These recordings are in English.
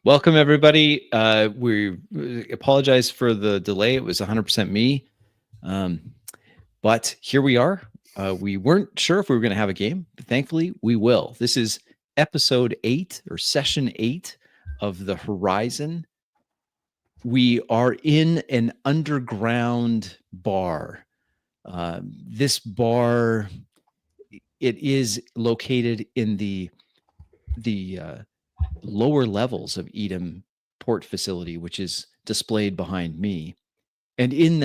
Welcome, everybody. We apologize for the delay. It was 100% me. But here we are. We weren't sure if we were going to have a game, but thankfully we will. This is episode 8 or session 8 of the Horizon. We are in an underground bar. This bar, it is located in the lower levels of Edom Port Facility, which is displayed behind me. And in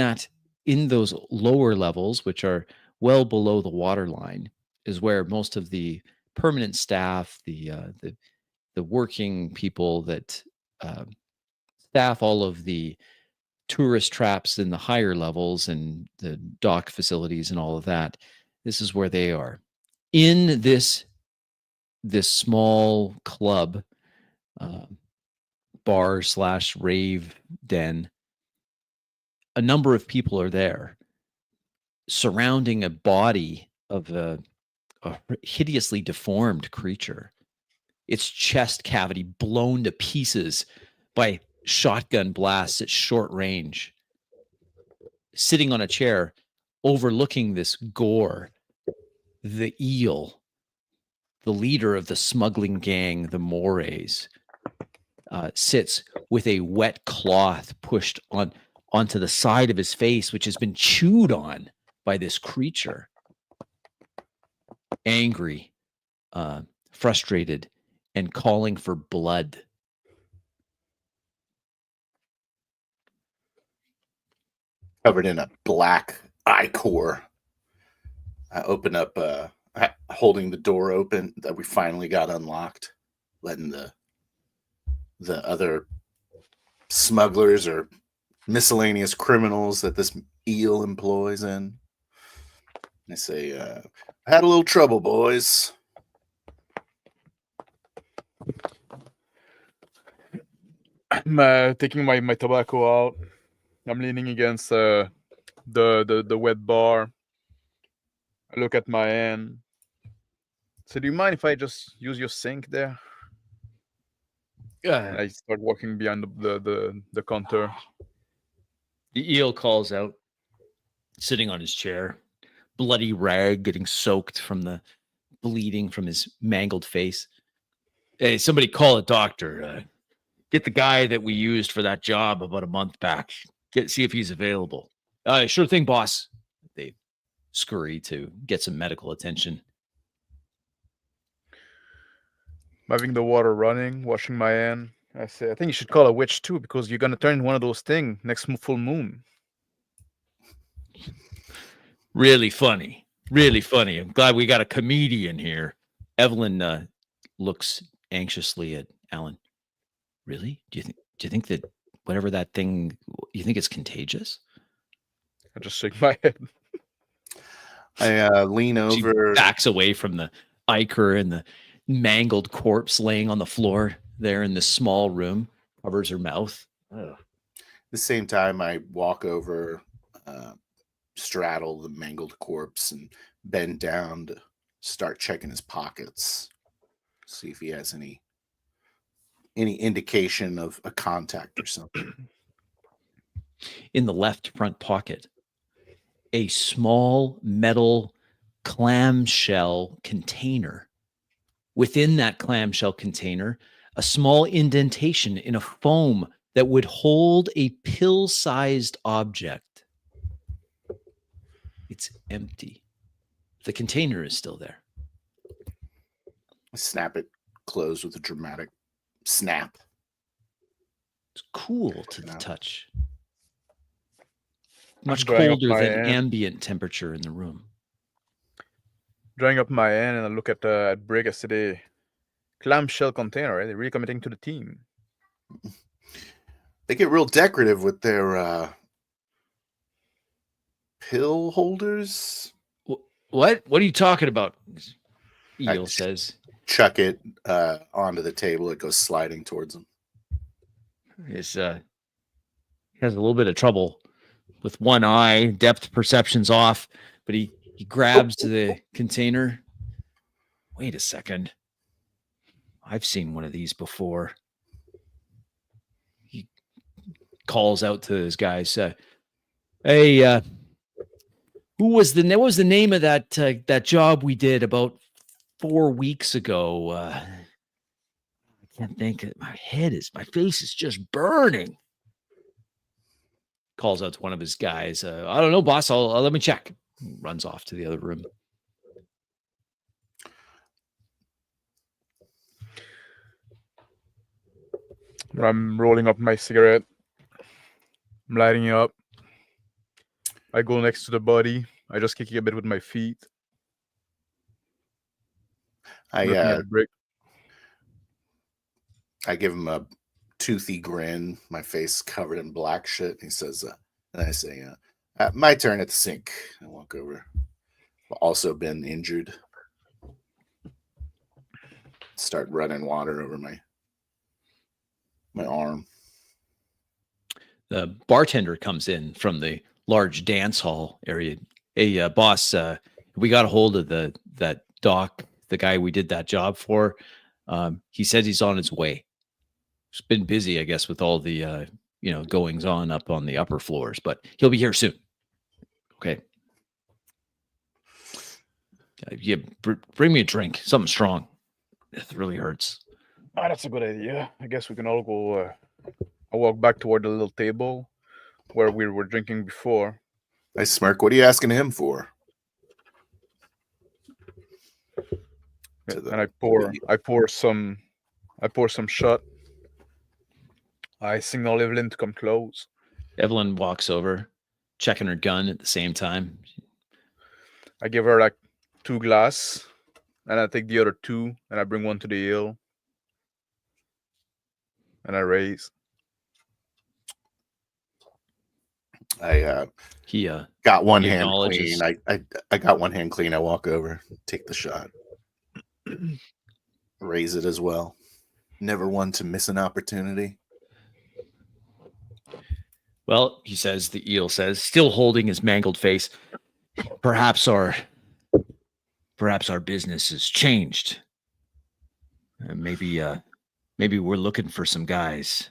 those lower levels, which are well below the water line, is where most of the permanent staff, the working people that staff all of the tourist traps in the higher levels and the dock facilities and all of that. This is where they are. In this small club, bar / rave den, a number of people are there surrounding a body of a hideously deformed creature, its chest cavity blown to pieces by shotgun blasts at short range, sitting on a chair overlooking this gore. The eel, the leader of the smuggling gang, the Morays, sits with a wet cloth pushed onto the side of his face, which has been chewed on by this creature. Angry, frustrated, and calling for blood. Covered in a black ichor. I open up, holding the door open that we finally got unlocked, letting the other smugglers or miscellaneous criminals that this eel employs in. I say, I had a little trouble, boys. I'm taking my tobacco out. I'm leaning against the wet bar. I look at my hand. So do you mind if I just use your sink there? Yeah. I start walking behind the counter. The eel calls out, sitting on his chair, bloody rag getting soaked from the bleeding from his mangled face. Hey, somebody call a doctor. Get the guy that we used for that job about a month back. See if he's available. Sure thing, boss. They scurry to get some medical attention. Having the water running, washing my hand. I say, I think you should call a witch too, because you're gonna turn one of those things next full moon. Really funny. Really funny. I'm glad we got a comedian here. Evelyn looks anxiously at Alan. Really? Do you think that whatever that thing, you think it's contagious? I just shake my head. I lean over. She backs away from the ichor and the mangled corpse laying on the floor there in this small room, covers her mouth. At the same time, I walk over, straddle the mangled corpse, and bend down to start checking his pockets, see if he has any indication of a contact or something. In the left front pocket, a small metal clamshell container. Within that clamshell container, a small indentation in a foam that would hold a pill-sized object. It's empty. The container is still there. I snap it closed with a dramatic snap. It's cool to the touch. Much drying up colder my than hand. ambient temperature in the room. Drying up my hand, and I look at Brig. I say, the clamshell container, right? They're really committing to the team. They get real decorative with their pill holders. What? What are you talking about? I Eel says. Chuck it onto the table. It goes sliding towards him. He has a little bit of trouble with one eye. Depth perception's off, but he grabs the container. Wait a second. I've seen one of these before. calls out to his guys. Hey, what was the name of that job we did about 4 weeks ago? I can't think. My face is just burning. Calls out to one of his guys. I don't know, boss. I'll let me check. Runs off to the other room. I'm rolling up my cigarette. I'm lighting it up. I go next to the body. I just kick it a bit with my feet. Looking at the brick. I give him a toothy grin, my face covered in black shit. He says, and I say, my turn at the sink. I walk over. I've also been injured. Start running water over my arm. The bartender comes in from the large dance hall area. Hey, boss, we got a hold of that doc, the guy we did that job for. He said he's on his way. It's been busy, I guess, with all the goings on up on the upper floors, but he'll be here soon. Okay. Yeah, bring me a drink, something strong. It really hurts. Oh, that's a good idea. I guess we can all go. I'll walk back toward the little table where we were drinking before. I smirk. What are you asking him for? And I pour some shot. I signal Evelyn to come close. Evelyn walks over, checking her gun at the same time. I give her like 2 glasses, and I take the other 2, and I bring one to the hill, and I raise. He got one hand clean. I got one hand clean. I walk over, take the shot, raise it as well. Never one to miss an opportunity. Well, he says, the eel says, still holding his mangled face, perhaps our business has changed. Maybe we're looking for some guys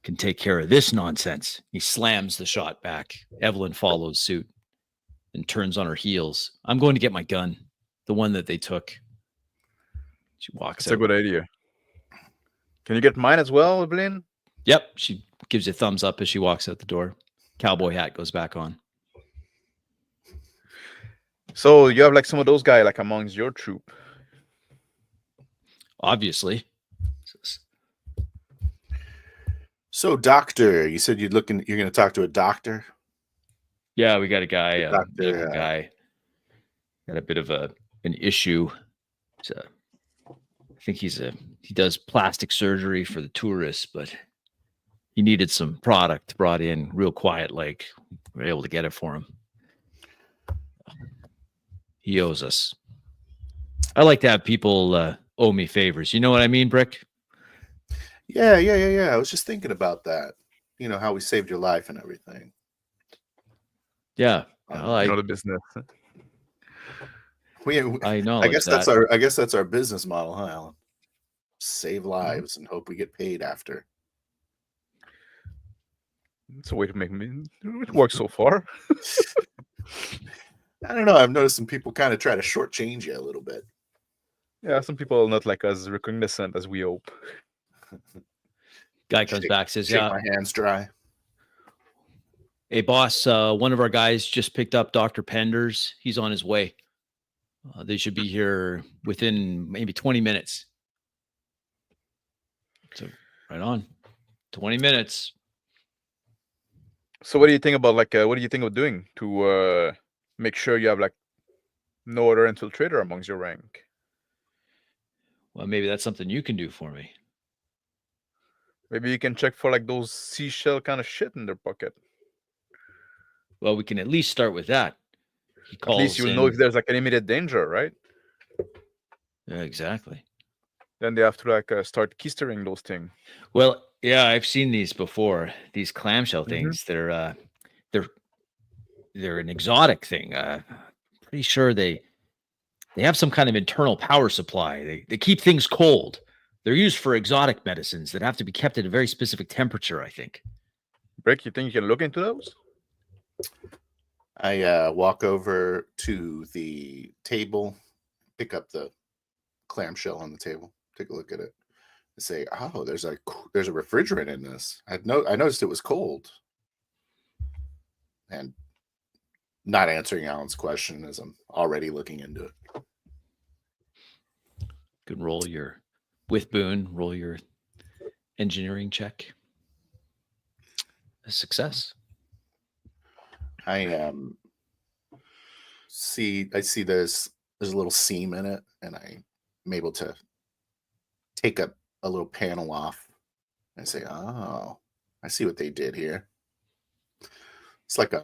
can take care of this nonsense. He slams the shot back. Evelyn follows suit and turns on her heels. I'm going to get my gun, the one that they took. She walks That's out. a good idea. Can you get mine as well, Evelyn? Yep. She gives you a thumbs up as she walks out the door. Cowboy hat goes back on. So you have like some of those guys like amongst your troop. Obviously. So, doctor, you said you're going to talk to a doctor? Yeah, we got a guy, Doctor, guy. Got a bit of an issue. I think he does plastic surgery for the tourists, but he needed some product brought in real quiet, like we're able to get it for him. He owes us. I like to have people owe me favors. You know what I mean, Brick? Yeah. I was just thinking about that. You know, how we saved your life and everything. Yeah. The business. I know. I guess that's our business model, huh, Alan? Save lives and hope we get paid after. It's a way to make me. It works so far. I don't know. I've noticed some people kind of try to shortchange you a little bit. Yeah, some people are not like as recognizant as we hope. Guy comes back, says, "Yeah, my hands dry." Hey, boss, one of our guys just picked up Dr. Penders. He's on his way. They should be here within maybe 20 minutes. So, right on. 20 minutes. So what do you think about what do you think of doing to make sure you have like no other infiltrator amongst your rank? Well, maybe that's something you can do for me. Maybe you can check for like those seashell kind of shit in their pocket. Well, we can at least start with that. At least you'll know if there's like an immediate danger, right? Yeah, exactly. Then they have to like start keystering those things. Well, yeah, I've seen these before. These clamshell things. They're an exotic thing. Pretty sure they have some kind of internal power supply. They keep things cold. They're used for exotic medicines that have to be kept at a very specific temperature, I think. Brick, you think you can look into those? I walk over to the table, pick up the clamshell on the table, take a look at it, and say, "Oh, there's a refrigerant in this. I noticed it was cold." And not answering Alan's question as I'm already looking into it. Good roll your with Boone. Roll your engineering check. A success. I see there's a little seam in it, and I'm able to take a little panel off and say, "Oh, I see what they did here." It's like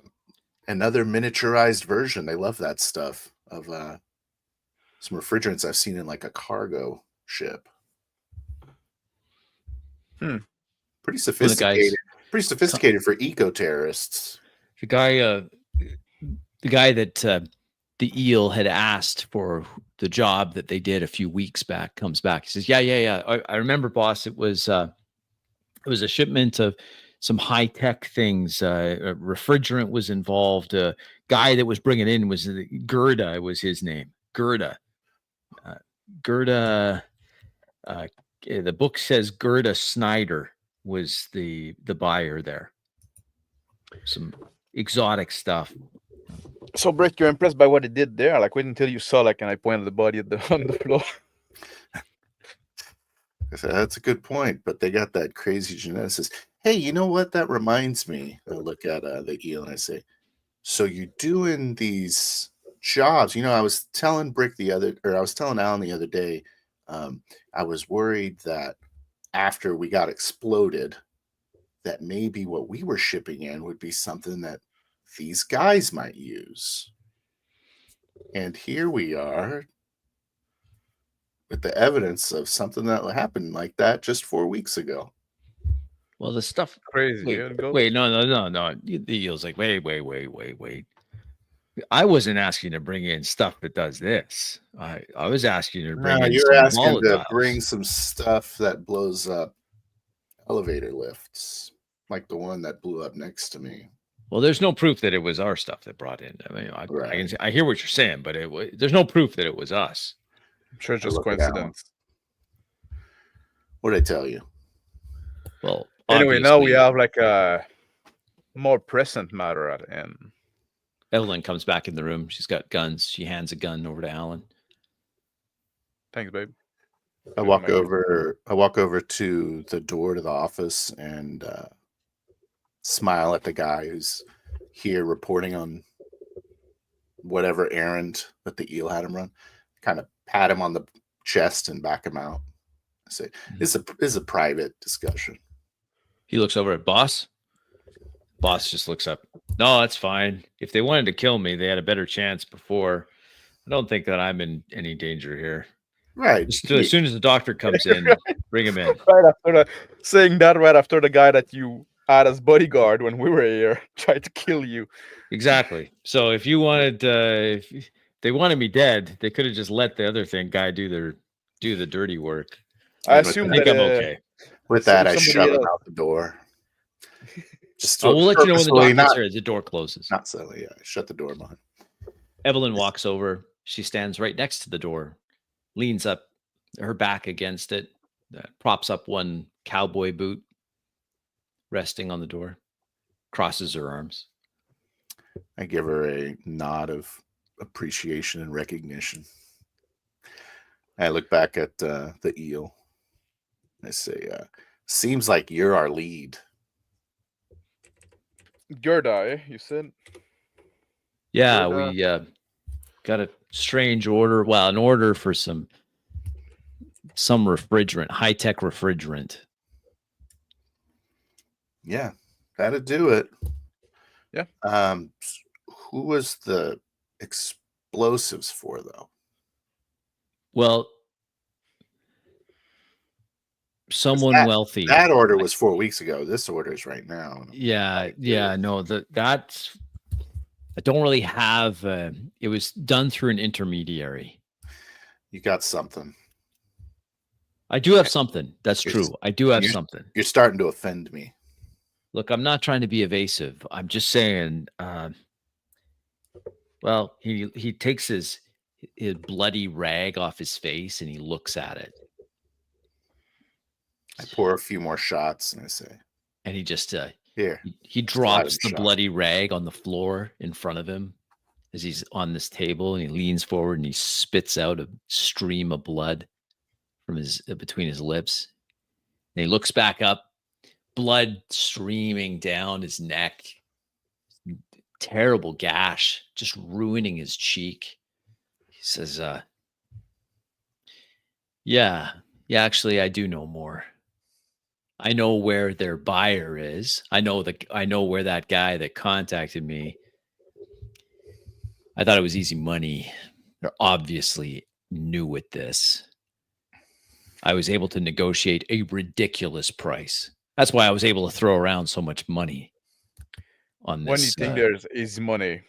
another miniaturized version. They love that stuff of some refrigerants I've seen in like a cargo ship. Pretty sophisticated. Pretty sophisticated for eco-terrorists. The guy that the eel had asked for the job that they did a few weeks back comes back. He says, "Yeah. I remember, boss. It was a shipment of some high tech things. A refrigerant was involved. A guy that was bringing it in was Gerda. Was his name Gerda? Gerda. The book says Gerda Snyder was the buyer there. Some exotic stuff." So, Brick, you're impressed by what it did there? Like, wait until you saw, like, and I pointed the body on the floor. I said, that's a good point, but they got that crazy geneticist. Hey, you know what? That reminds me. I look at the eel and I say, "So you're doing these jobs?" I was telling Alan the other day, I was worried that after we got exploded, that maybe what we were shipping in would be something that these guys might use. And here we are with the evidence of something that happened like that just 4 weeks ago. Well, the stuff Crazy. Wait, no. The eel's like, wait. I wasn't asking to bring in stuff that does this. I was asking you to bring in you're some asking to volatiles. bring some stuff that blows up elevator lifts, like the one that blew up next to me. Well, there's no proof that it was our stuff that brought in. I mean, I hear what you're saying, but there's no proof that it was us. I'm sure it's just coincidence. What did I tell you? Well, anyway, now we have like a more present matter at end. Evelyn comes back in the room. She's got guns. She hands a gun over to Alan. Thanks, babe. I walk over to the door to the office and smile at the guy who's here reporting on whatever errand that the eel had him run. Kind of pat him on the chest and back him out. I say, "This is a private discussion." He looks over at boss. Boss just looks up. "No, that's fine. If they wanted to kill me, they had a better chance before. I don't think that I'm in any danger here." Right. As soon as the doctor comes in, bring him in. Right after saying that, right after the guy that you had as bodyguard when we were here tried to kill you. Exactly. So if you wanted, if they wanted me dead, they could have just let the other guy do the dirty work. I assume I think I'm okay. With that, I shove him out the door. We'll let you know when the doctor's here. The door closes. Not silly. Yeah, I shut the door behind. Evelyn walks over. She stands right next to the door, leans up her back against it, props up one cowboy boot, resting on the door, crosses her arms. I give her a nod of appreciation and recognition. I look back at the eel. I say, "Seems like you're our lead." Gerda, you said? Yeah, we got a strange order. Well, an order for some refrigerant, high-tech refrigerant. Yeah, that'd do it. Yeah. Who was the explosives for, though? Well, someone wealthy. That order was 4 weeks ago. This order is right now. Yeah. No, that's. I don't really have. It was done through an intermediary. You got something. I do have something. That's true. I do have something. You're starting to offend me. Look, I'm not trying to be evasive. I'm just saying. Well, he takes his bloody rag off his face and he looks at it, I pour a few more shots and I say, and he just "Here, he let him drops the shot." bloody rag on the floor in front of him as he's on this table, and he leans forward and he spits out a stream of blood from his between his lips. And he looks back up, blood streaming down his neck, terrible gash, just ruining his cheek. He says, yeah, actually, I do know more. I know where their buyer is. I know where that guy that contacted me. I thought it was easy money. They're obviously new with this. I was able to negotiate a ridiculous price. That's why I was able to throw around so much money on this. When you think there's easy money,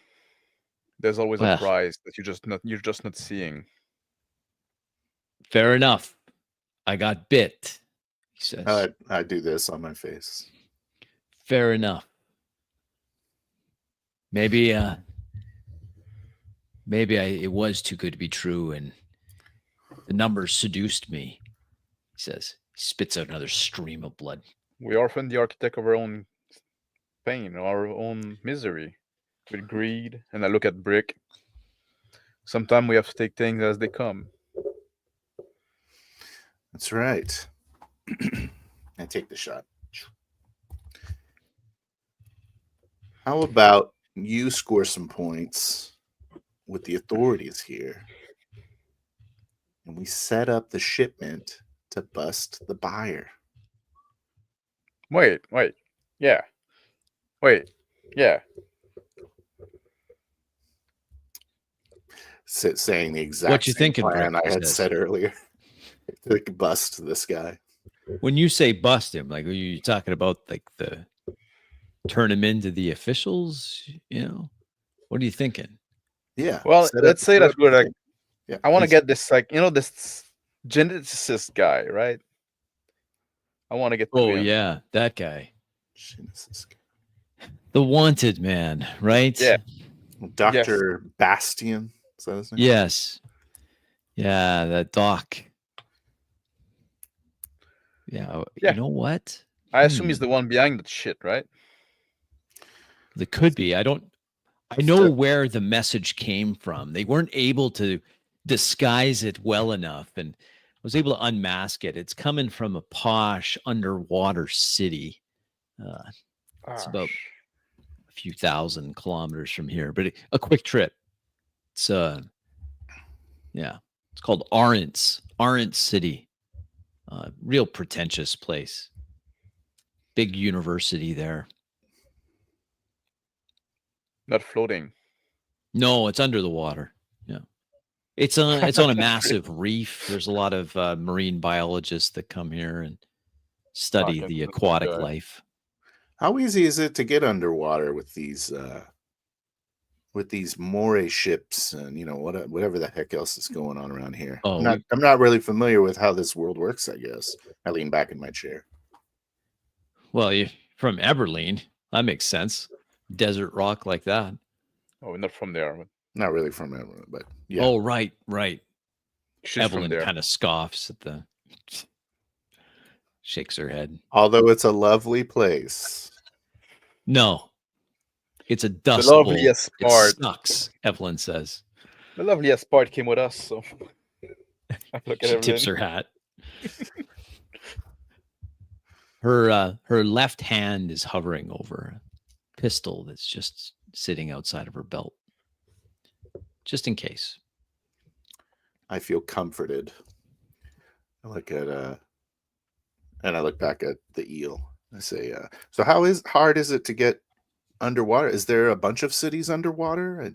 there's always well, a price that you're just not seeing. Fair enough. I got bit, he says. I do this on my face. Fair enough. Maybe it was too good to be true, and the numbers seduced me, he says. He spits out another stream of blood. We are often the architect of our own pain, our own misery, with greed. And I look at Brick. Sometimes we have to take things as they come. That's right. I take the shot. How about you score some points with the authorities here, and we set up the shipment to bust the buyer? Wait. Yeah. Wait. Yeah. Saying the exact What you same thinking, plan Brick? I had said earlier. To bust this guy. When you say bust him, like, are you talking about like the turn him into the officials? You know, what are you thinking? Yeah. Well, let's say that we're like, yeah, I want to get this, like, this geneticist guy, right? I want to get to him. Yeah, that guy. The wanted man, right? Yeah. Dr. Yes. Bastian. Is that his name? Yes. Yeah, that doc. Yeah. You know what? I assume he's the one behind that shit, right? It could be. I know where the message came from. They weren't able to disguise it well enough, and I was able to unmask it. It's coming from a posh underwater city. It's about a few thousand kilometers from here, but a quick trip. It's it's called Arent City. Real pretentious place. Big university there. Not floating. No, it's under the water. Yeah. It's on a massive reef. There's a lot of marine biologists that come here and study the aquatic life. How easy is it to get underwater with these moray ships and whatever the heck else is going on around here? I'm not really familiar with how this world works, I guess. I lean back in my chair. Well, you're from Eberlein. That makes sense. Desert rock like that. Oh, not from there. But... Not really from Eberlein, but yeah. Oh, right. She's Evelyn kind of scoffs at shakes her head. Although it's a lovely place. No. It's a dust bowl. The loveliest part. It sucks, Evelyn says. The loveliest part came with us, so I look at she tips her hat. Her left hand is hovering over a pistol that's just sitting outside of her belt. Just in case. I feel comforted. I look at and I look back at the eel. I say, so how hard is it to get underwater? Is there a bunch of cities underwater?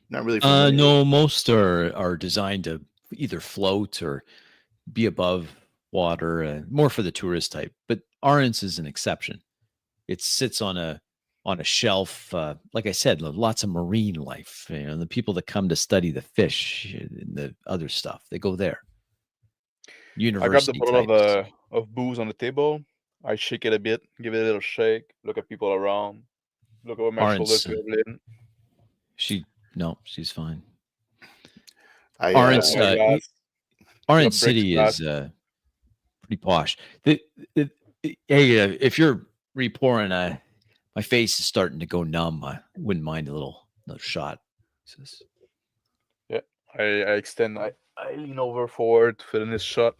Not really. No, most are designed to either float or be above water, more for the tourist type. But Arens is an exception. It sits on a shelf. Like I said, lots of marine life. The people that come to study the fish and the other stuff, they go there. University. I grabbed a bottle of booze on the table. I shake it a bit, give it a little shake, look at people around, look over my shoulder Arin's, to Evelyn. she's fine. I Arin's, My glass. Orange Got Brick's City glass. is pretty posh. Hey, if you're repouring, my face is starting to go numb. I wouldn't mind another shot. He says, I extend. I lean over forward to fill in this shot.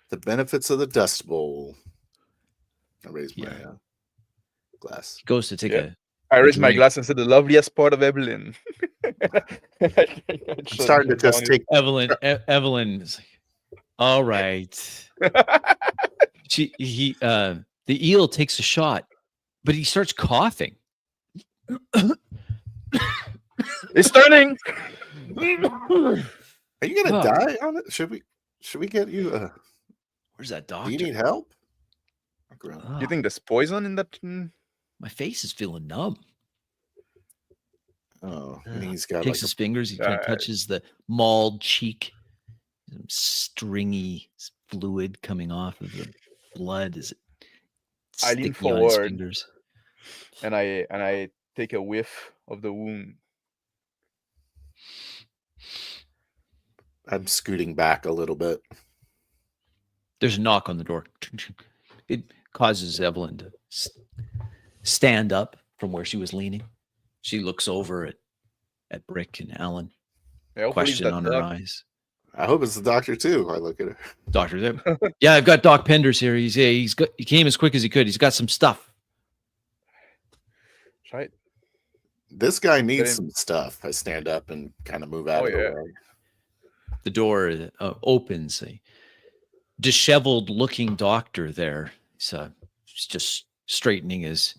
the benefits of the Dust Bowl. I raise my Yeah. glass. He goes to take Yeah. a I raise my drink. glass and said, "The loveliest part of Evelyn." I'm starting to just take. Evelyn is like, all right. The eel takes a shot, but he starts coughing. It's turning. Are you gonna die on it? Should we get you? Where's that Do doctor? you need help? You think there's poison in that? My face is feeling numb. Oh, he's got takes like his fingers. He kind of touches the mauled cheek. Some stringy fluid coming off of the blood. Is it I lean sticky on his forward. fingers? And I take a whiff of the wound. I'm scooting back a little bit. There's a knock on the door. It causes Evelyn to stand up from where she was leaning. She looks over at Brick and Alan. Question on her eyes. I hope it's the doctor too. I look at her. Doctor, yeah, I've got Doc Penders here. He came as quick as he could. He's got some stuff. Right. This guy needs some stuff. I stand up and kind of move out of the way. The door opens. A disheveled-looking doctor there. He's just straightening his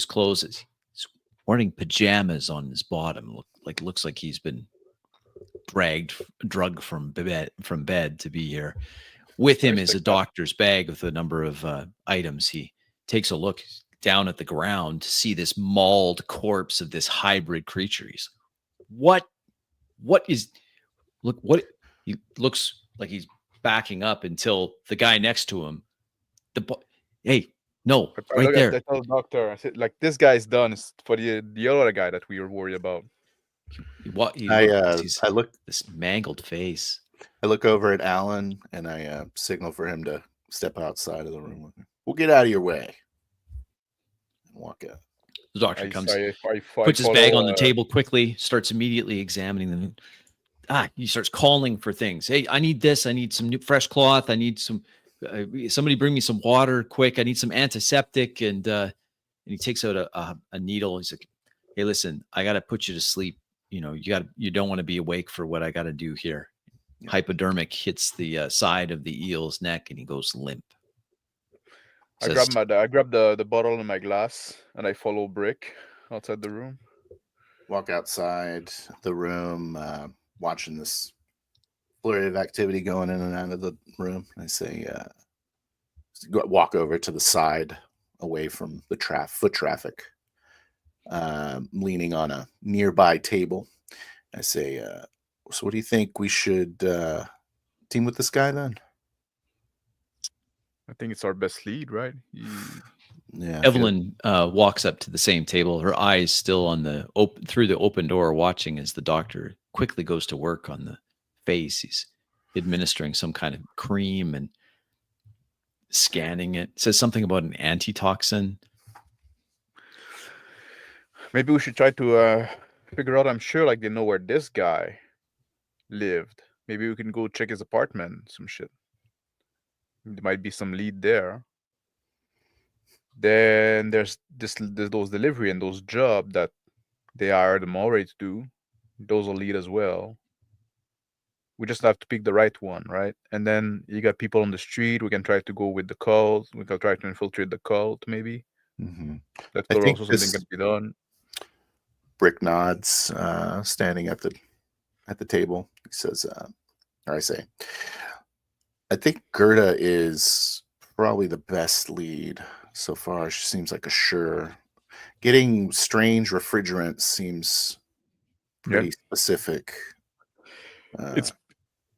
clothes. He's wearing pajamas on his bottom. Looks like he's been drugged from bed to be here. With him is a doctor's bag with a number of items. He takes a look down at the ground to see this mauled corpse of this hybrid creature. He's what he looks like he's backing up until the guy next to him. Right there. I tell the doctor, I said, like, this guy's done. It's for the other guy that we were worried about. I look this mangled face. I look over at Alan and I signal for him to step outside of the room. We'll get out of your way. And walk out. The doctor comes, puts his bag on the table quickly, starts immediately examining them. He starts calling for things. Hey, I need this. I need some new fresh cloth. I need some. Somebody bring me some water quick. I need some antiseptic. And he takes out a needle. He's like, hey, listen, I got to put you to sleep. You don't want to be awake for what I got to do here. Yeah. Hypodermic hits the side of the eel's neck and he goes limp. I grab the bottle in my glass and I follow Brick outside the room. Walk outside the room, watching this flurry of activity going in and out of the room. I say, walk over to the side away from the foot traffic, leaning on a nearby table. I say, so what do you think we should team with this guy then? I think it's our best lead, right? Yeah. Evelyn walks up to the same table, her eyes still on through the open door, watching as the doctor quickly goes to work on the face. He's administering some kind of cream and scanning it. Says something about an antitoxin. Maybe we should try to figure out. I'm sure, like, they know where this guy lived. Maybe we can go check his apartment. Some shit. There might be some lead there. Then there's those delivery and those jobs that they hired them already to do. Those will lead as well. We just have to pick the right one, right? And then you got people on the street. We can try to go with the cult. We can try to infiltrate the cult, maybe. Mm-hmm. That's also something can be done. Brick nods, standing at the table. He says, or I say, I think Gerda is probably the best lead so far. She seems like a sure. Getting strange refrigerants seems pretty specific.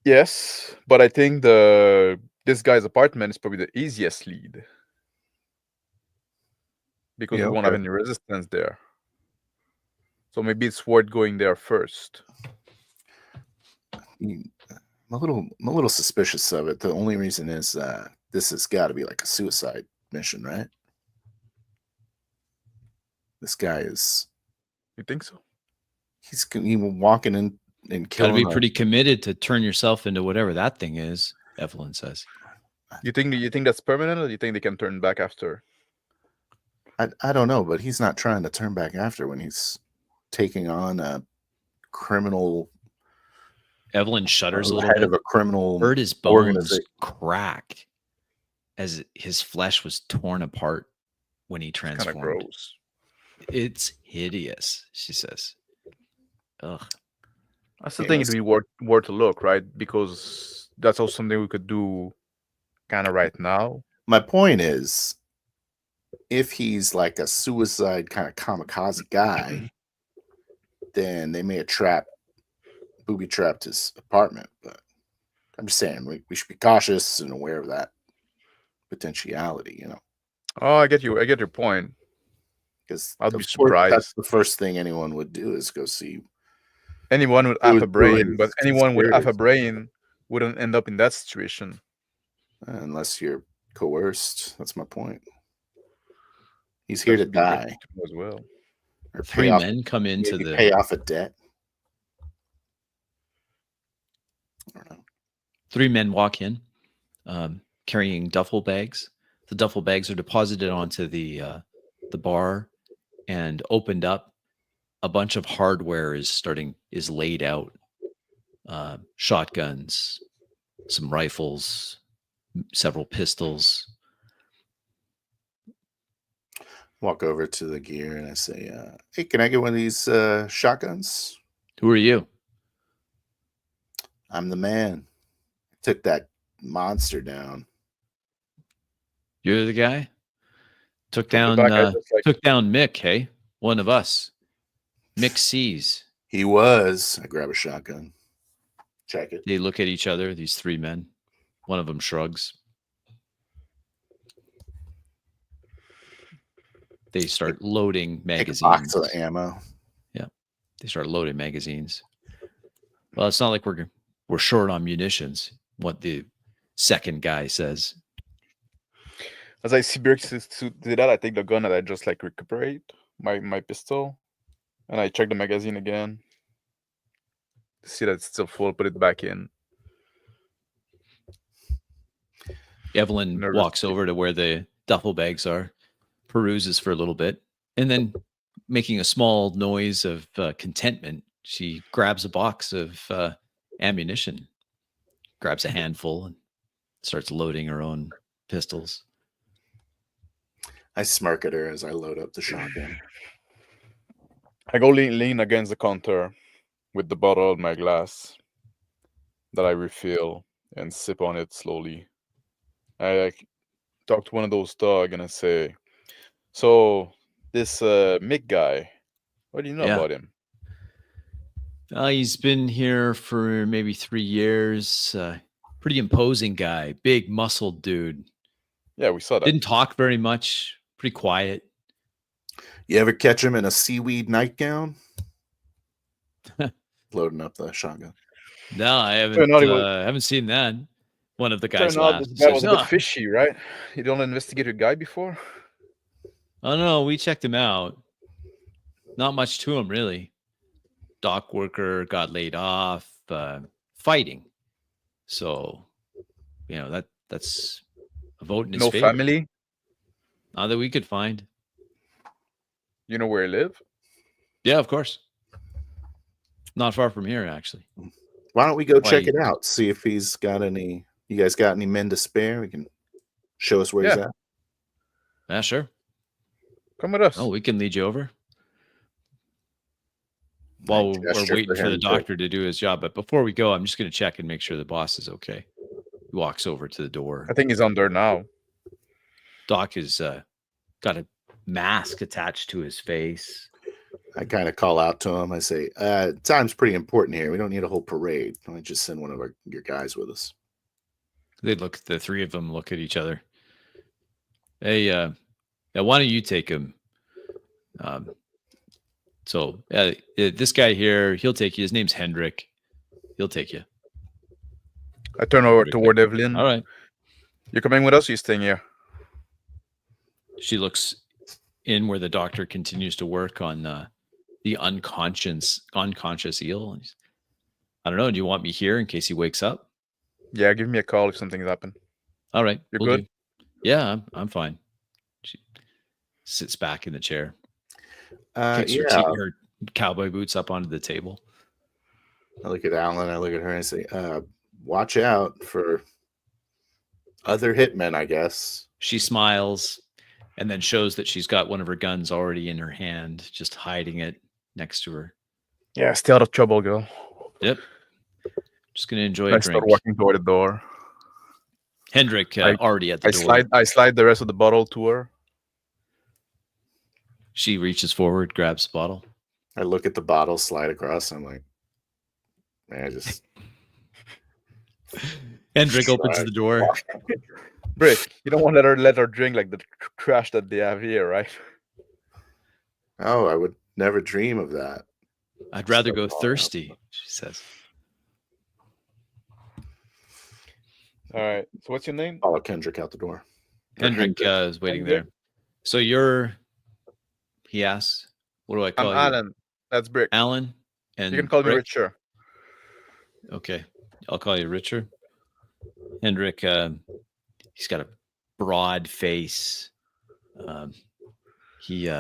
Yes, but I think this guy's apartment is probably the easiest lead. because Yeah, we won't have okay. any resistance there. So maybe it's worth going there first. I'm a little suspicious of it. The only reason is this has got to be like a suicide mission, right? This guy is You think so? he's walking in and Got to killing. be pretty committed to turn yourself into whatever that thing is. Evelyn says. You think that's permanent, or do you think they can turn back after? I don't know, but he's not trying to turn back after when he's taking on a criminal. Evelyn shudders a little head bit. of a criminal Heard his bones organization. crack as his flesh was torn apart when he It's kind transformed. of gross. It's hideous, she says. Ugh. I still think it'd be worth a look, right? Because that's also something we could do kind of right now. My point is, if he's like a suicide kind of kamikaze guy, then they may have booby trapped his apartment. But I'm just saying we should be cautious and aware of that potentiality, you know. Oh, I get you. I get your point. Because I'd be surprised. That's the first thing anyone would do is go see anyone with half a brain, but anyone with half a conspirators. brain wouldn't end up in that situation. Unless you're coerced. That's my point. He's here to die as well. Or Three men come into the pay off a debt. I don't know. 3 men walk in, carrying duffel bags. The duffel bags are deposited onto the bar and opened up. A bunch of hardware is laid out. Shotguns, some rifles, several pistols. Walk over to the gear and I say, hey, can I get one of these shotguns? Who are you? I'm the man. Took that monster down. You're the guy? Took From down the back, I just, like- took down Mick, hey? One of us. Mick sees. He was. I grab a shotgun. Check it. They look at each other, these 3 men. One of them shrugs. They start loading magazines. Take a box of ammo. Yeah. They start loading magazines. Well, it's not like we're short on munitions, what the second guy says. As I see Birks do that, I take the gun and I just like recuperate my pistol, and I check the magazine again. See that it's still full, put it back in. Evelyn walks over to where the duffel bags are, peruses for a little bit, and then making a small noise of contentment, she grabs a box of ammunition, grabs a handful, and starts loading her own pistols. I smirk at her as I load up the shotgun. I go lean against the counter with the bottle of my glass that I refill and sip on it slowly. I talk to one of those thugs and I say, so this Mick guy, what do you know about him? He's been here for maybe 3 years. Pretty imposing guy, big muscled dude. Yeah, we saw that. Didn't talk very much, pretty quiet. You ever catch him in a seaweed nightgown? Loading up the shotgun. No, I haven't seen that. One of the guys laughs. This guy was a bit fishy, right? You don't investigate a guy before? Oh no, we checked him out. Not much to him, really. Dock worker, got laid off, fighting. So, that's a vote in his favor. No family? Not that we could find. You know where he live? Yeah, of course. Not far from here, actually. Why don't we go check it out? See if he's got any. You guys got any men to spare? We can show us where he's at. Yeah, sure. Come with us. Oh, we can lead you over. While we're waiting for the doctor to do his job. But before we go, I'm just going to check and make sure the boss is okay. He walks over to the door. I think he's on there now. Doc has got a mask attached to his face. I kind of call out to him. I say, time's pretty important here. We don't need a whole parade. Why don't you just send one of your guys with us? The 3 of them look at each other. Hey, why don't you take him? So this guy here, he'll take you. His name's Hendrik. He'll take you. I turn over toward Evelyn. All right. You coming with us? Or you staying here? She looks in where the doctor continues to work on the unconscious eel. I don't know. Do you want me here in case he wakes up? Yeah, give me a call if something's happened. All right. You're we'll good? do. Yeah, I'm fine. She sits back in the chair. Kicks her cowboy boots up onto the table. I look at Alan, I look at her and I say, watch out for other hitmen, I guess. She smiles and then shows that she's got one of her guns already in her hand, just hiding it next to her. Yeah, stay out of trouble, girl. Yep. Just going to enjoy a I drink. start walking toward the door. Hendrik already at the door. I slide the rest of the bottle to her. She reaches forward, grabs the bottle. I look at the bottle, slide across, and I'm like, man, I just... Hendrik opens the door. Brick, you don't want to let her drink like the trash that they have here, right? Oh, I would never dream of that. I'd rather go thirsty, she says. All right. So what's your name? Follow Kendrick out the door. Hendrik is waiting there. So you're... He asks, what do I call you? I'm Alan. That's Brick. Alan? And you can call me Richard. Okay. I'll call you Richard. Hendrik, he's got a broad face. He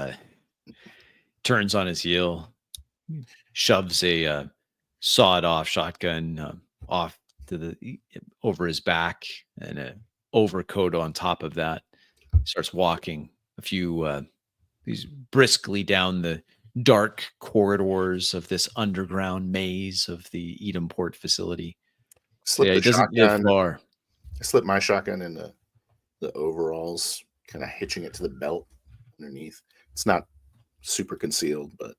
turns on his heel, shoves a sawed-off shotgun off to over his back, and an overcoat on top of that. He starts walking he's briskly down the dark corridors of this underground maze of the Edenport facility. He doesn't live far. I slip my shotgun in the overalls, kind of hitching it to the belt underneath. It's not super concealed, but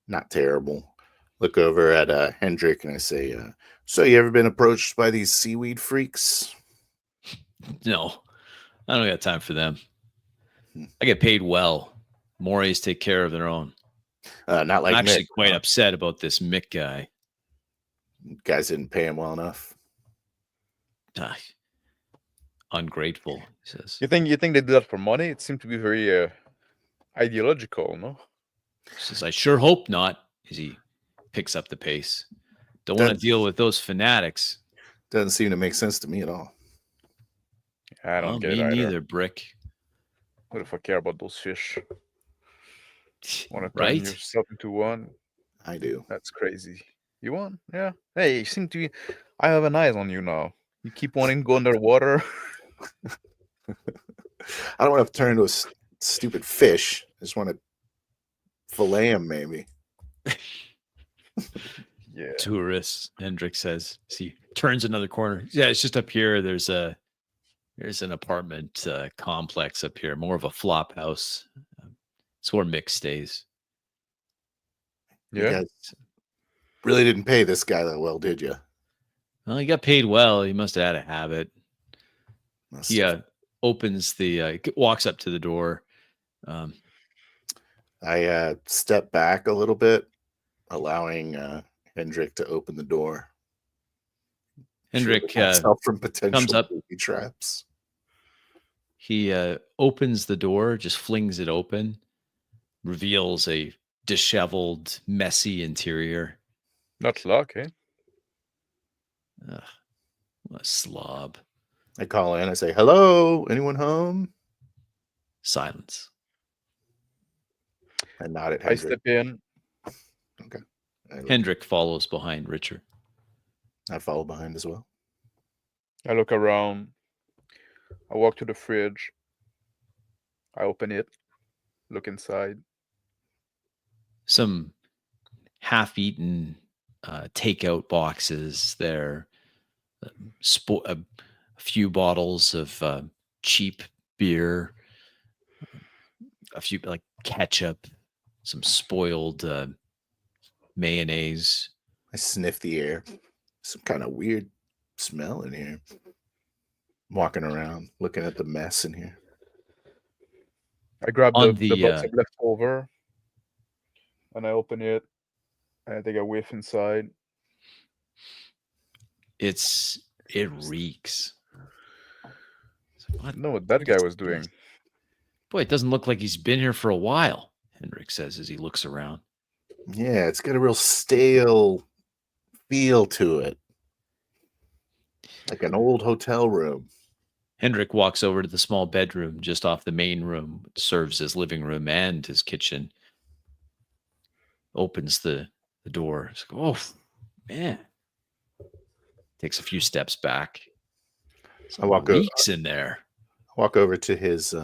not terrible. Look over at Hendrik and I say, so you ever been approached by these seaweed freaks? No, I don't got time for them. I get paid well. Mores take care of their own. Not like I'm actually Mick. quite upset about this Mick guy. Guys didn't pay him well enough. Ungrateful, he says. You think they do that for money? It seemed to be very ideological, no? He says, I sure hope not, as he picks up the pace. Don't want to deal with those fanatics. Doesn't seem to make sense to me at all. I don't get it either. Me neither, Brick. What if I care about those fish? Want to turn yourself into one? I do. That's crazy. You want? Yeah. Hey, you seem to be... I have an eye on you now. You keep wanting to go underwater. I don't want to turn into a stupid fish. I just want to fillet him, maybe. Yeah. Tourists, Hendrik says. See, turns another corner. Yeah, it's just up here. There's an apartment complex up here, more of a flop house. It's where Mick stays. Yeah. You guys really didn't pay this guy that well, did you? Well, he got paid well. He must have had a habit. He opens walks up to the door. I step back a little bit, allowing Hendrik to open the door. Hendrik from potential booby traps. He opens the door, just flings it open, reveals a disheveled, messy interior. Not luck, eh? Ugh, what a slob. I call in. I say, hello, anyone home? Silence. I nod at Hendrik. I step in. Okay. Hendrik follows behind Richard. I follow behind as well. I look around. I walk to the fridge. I open it. Look inside. Some half-eaten takeout boxes there. A few bottles of cheap beer. A few like ketchup. Some spoiled mayonnaise. I sniff the air. Some kind of weird smell in here. I'm walking around, looking at the mess in here. I grab On the the, box of leftover, and I open it, and I take a whiff inside. it reeks. I don't know what that guy was doing. Boy, it doesn't look like he's been here for a while, Hendrik says as he looks around. Yeah, it's got a real stale feel to it. Like an old hotel room. Hendrik walks over to the small bedroom just off the main room, which serves as living room and his kitchen. Opens the door. Like, oh, man. Takes a few steps back. I walk reeks in there. Walk over to his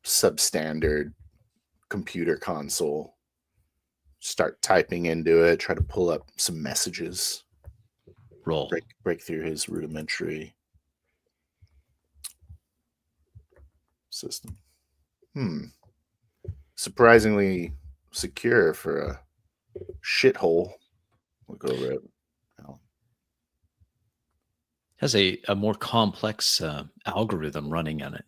substandard computer console. Start typing into it. Try to pull up some messages. Roll. Break through his rudimentary system. Surprisingly secure for a shithole. Look over it. Has a more complex algorithm running on it.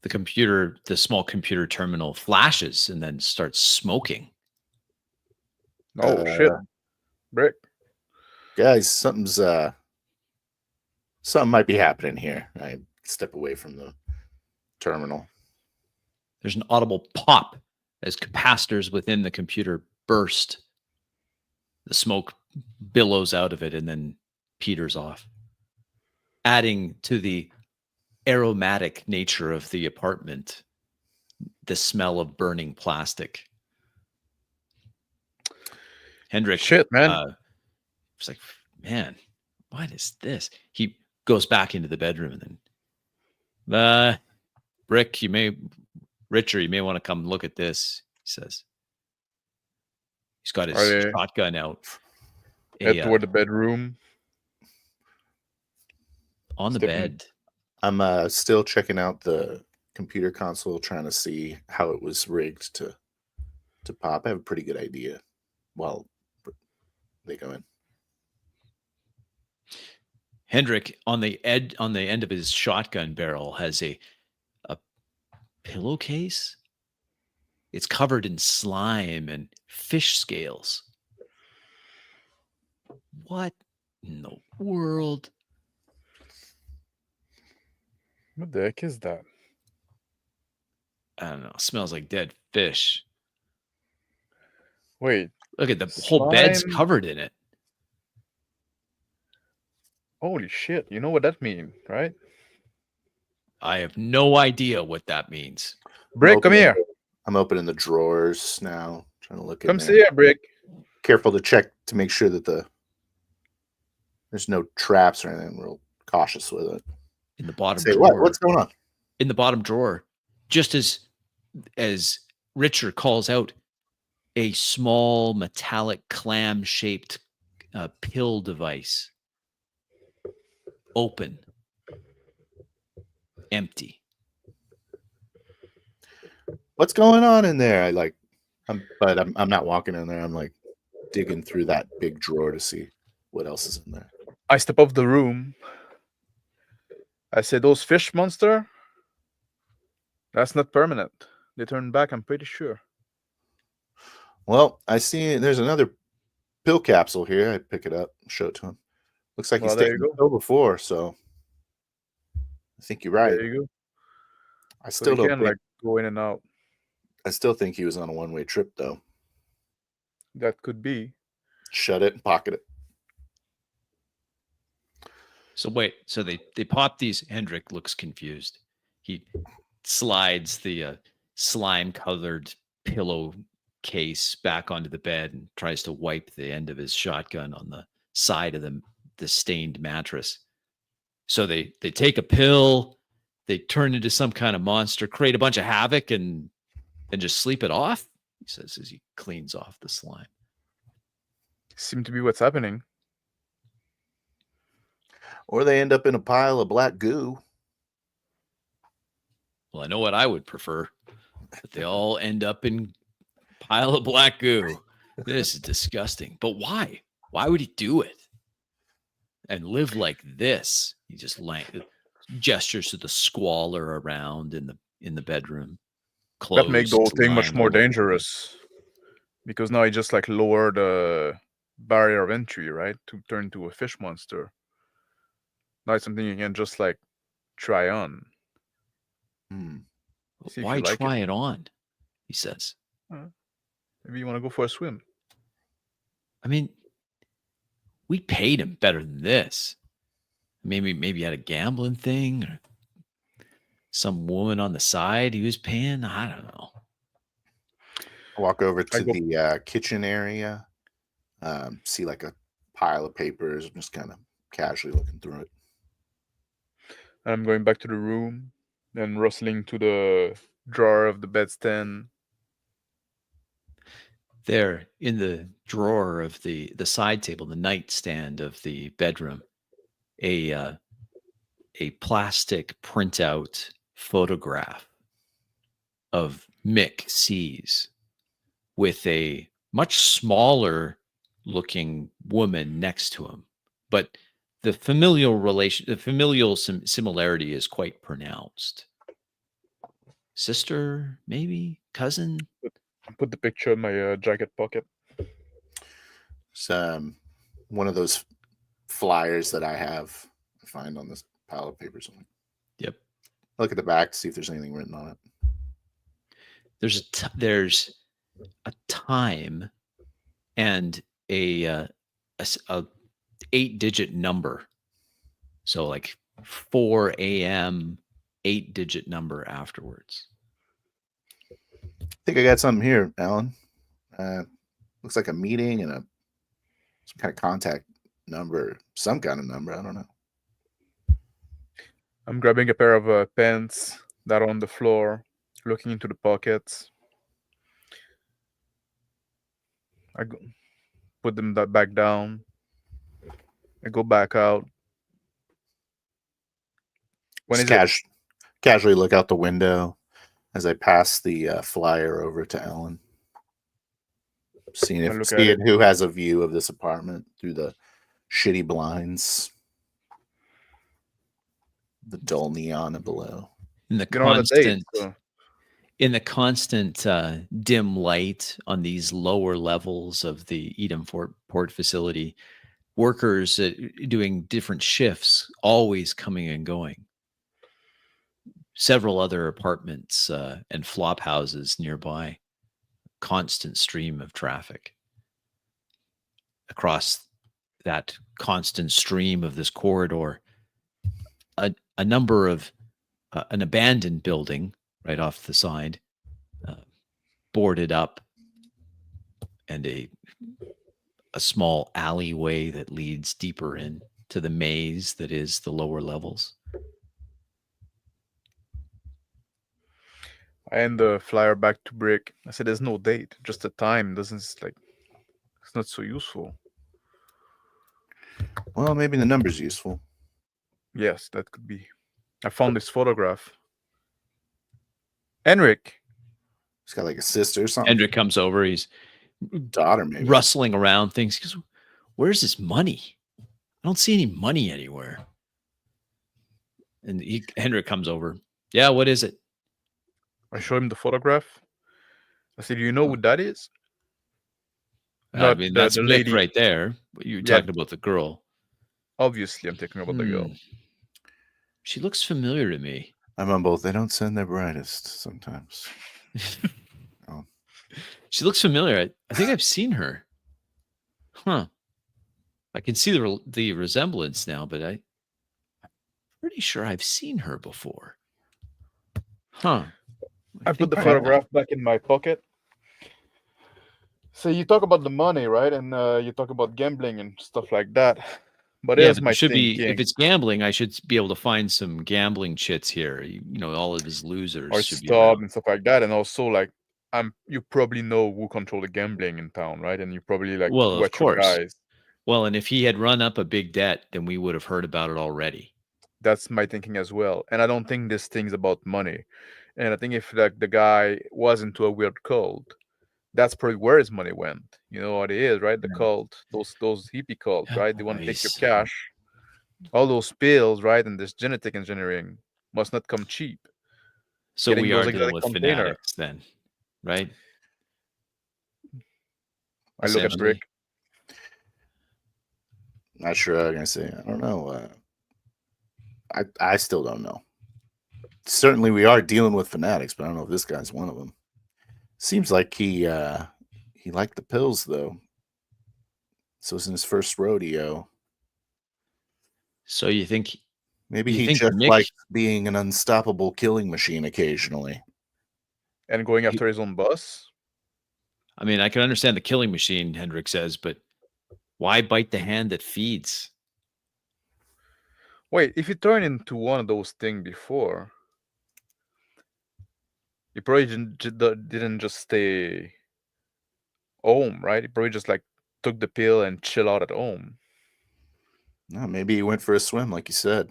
The small computer terminal flashes and then starts smoking. Oh shit, Brick. Guys, something might be happening here. I step away from the terminal. There's an audible pop as capacitors within the computer burst. The smoke billows out of it and then peters off, adding to the aromatic nature of the apartment, the smell of burning plastic. Hendrik, shit, man. It's like, man, what is this? He goes back into the bedroom and then, Rick, Richard, you may want to come look at this, he says. He's got his shotgun out. Head toward the bedroom. On the bed. I'm still checking out the computer console, trying to see how it was rigged to pop. I have a pretty good idea. Well, they go in. Hendrik, on the end of his shotgun barrel, has a pillowcase. It's covered in slime and fish scales. What in the world? What the heck is that? I don't know. It smells like dead fish. Wait. Look at the whole bed's covered in it. Holy shit. You know what that means, right? I have no idea what that means. Brick, come here. I'm opening the drawers now, trying to look in there. Come see here, Brick. Careful to check to make sure that there's no traps or anything. Real cautious with it. In the bottom drawer. What's going on? In the bottom drawer, just as Richard calls out, a small metallic clam-shaped pill device. Open. Empty. What's going on in there? I'm not walking in there. I'm like digging through that big drawer to see what else is in there. I step off the room. I say, those fish monster, that's not permanent. They turn back, I'm pretty sure. Well, I see there's another pill capsule here. I pick it up, show it to him. Looks like he's taken the pill before, so I think you're right. There you go. I still don't think, go in and out. I still think he was on a one-way trip, though. That could be. Shut it and pocket it. So wait, so they pop these. Hendrik looks confused. He slides the slime-colored pillow case back onto the bed and tries to wipe the end of his shotgun on the side of the stained mattress. So they take a pill, they turn into some kind of monster, create a bunch of havoc, and just sleep it off, he says as he cleans off the slime. Seems to be what's happening. Or they end up in a pile of black goo. Well, I know what I would prefer, but they all end up in a pile of black goo. This is disgusting. But why? Why would he do it? And live like this? He just gestures to the squalor around in the bedroom. That make the whole Clothes thing much lying more all over. dangerous, because now he just like lowered the barrier of entry, right, to turn into a fish monster. Now it's something you can just like try on. Hmm. See if Why you like try it on? He says. Maybe you want to go for a swim. I mean, we paid him better than this. Maybe he had a gambling thing, or some woman on the side he was paying. I don't know. I walk over to go- the kitchen area, see like a pile of papers. I'm just kind of casually looking through it. I'm going back to the room and rustling to the drawer of the bedstand. There in the drawer of the side table, the nightstand of the bedroom, a plastic printout photograph of Mick sees with a much smaller looking woman next to him, but the familial similarity is quite pronounced. Sister, maybe cousin. Put the picture in my jacket pocket. It's one of those flyers that I have. I find on this pile of papers. Yep. I look at the back to see if there's anything written on it. There's a time and a 8-digit number. So like 4 a.m., 8-digit number afterwards. I think I got something here, Alan. Looks like a meeting and some kind of contact number, some kind of number. I don't know. I'm grabbing a pair of pants that are on the floor, looking into the pockets. I put them back down. I go back out. Just casually look out the window as I pass the flyer over to Ellen. Seeing who has a view of this apartment through the shitty blinds, the dull neon below. In the constant dim light on these lower levels of the Edom Port facility, workers doing different shifts, always coming and going. Several other apartments and flop houses nearby. Constant stream of traffic. Across that constant stream of this corridor, a number of an abandoned building right off the side, boarded up, and a small alleyway that leads deeper in to the maze that is the lower levels. I hand the flyer back to Brick. I said, "There's no date, just a time. It's not so useful." Well, maybe the number's useful. Yes, that could be. I found this photograph. Henrik. He's got like a sister or something. Henrik comes over. He's daughter, maybe rustling around things. He goes, "Where's this money? I don't see any money anywhere." And Henrik comes over. "Yeah, what is it?" I show him the photograph. I said, "Do you know who that is?" I mean, that's the lady right there. You're talking about the girl. Obviously, I'm talking about the girl. She looks familiar to me. I mumble, they don't send their brightest sometimes. Oh. She looks familiar. I think I've seen her. Huh. I can see the resemblance now, but I'm pretty sure I've seen her before. Huh. I put the photograph back in my pocket. So you talk about the money, right? And you talk about gambling and stuff like that. But yeah, here's but my should thinking. be if it's gambling, I should be able to find some gambling chits here. You know, all of his losers or should be stop and stuff like that. And also, like, you probably know who control the gambling in town, right? And you probably like of course. guys. Well, and if he had run up a big debt, then we would have heard about it already. That's my thinking as well. And I don't think this thing's about money. And I think if like the guy was into a weird cult, that's probably where his money went. You know what it is, right? The cult, those hippie cult, right? They want to take your cash. all those pills, right, and this genetic engineering must not come cheap. So Getting we those are dealing exotic with container. fanatics then, right? I look at Essentially. Brick. Not sure what I'm gonna say. I don't know. I still don't know. Certainly, we are dealing with fanatics, but I don't know if this guy's one of them. Seems like he liked the pills though. So it's in his first rodeo. So you think Maybe you he think just Nick likes being an unstoppable killing machine occasionally. And going after his own boss. I mean, I can understand the killing machine, Hendrik says, but why bite the hand that feeds? Wait, if he turned into one of those things before, he probably didn't just stay home, right? He probably just like took the pill and chill out at home. No, maybe he went for a swim, like you said.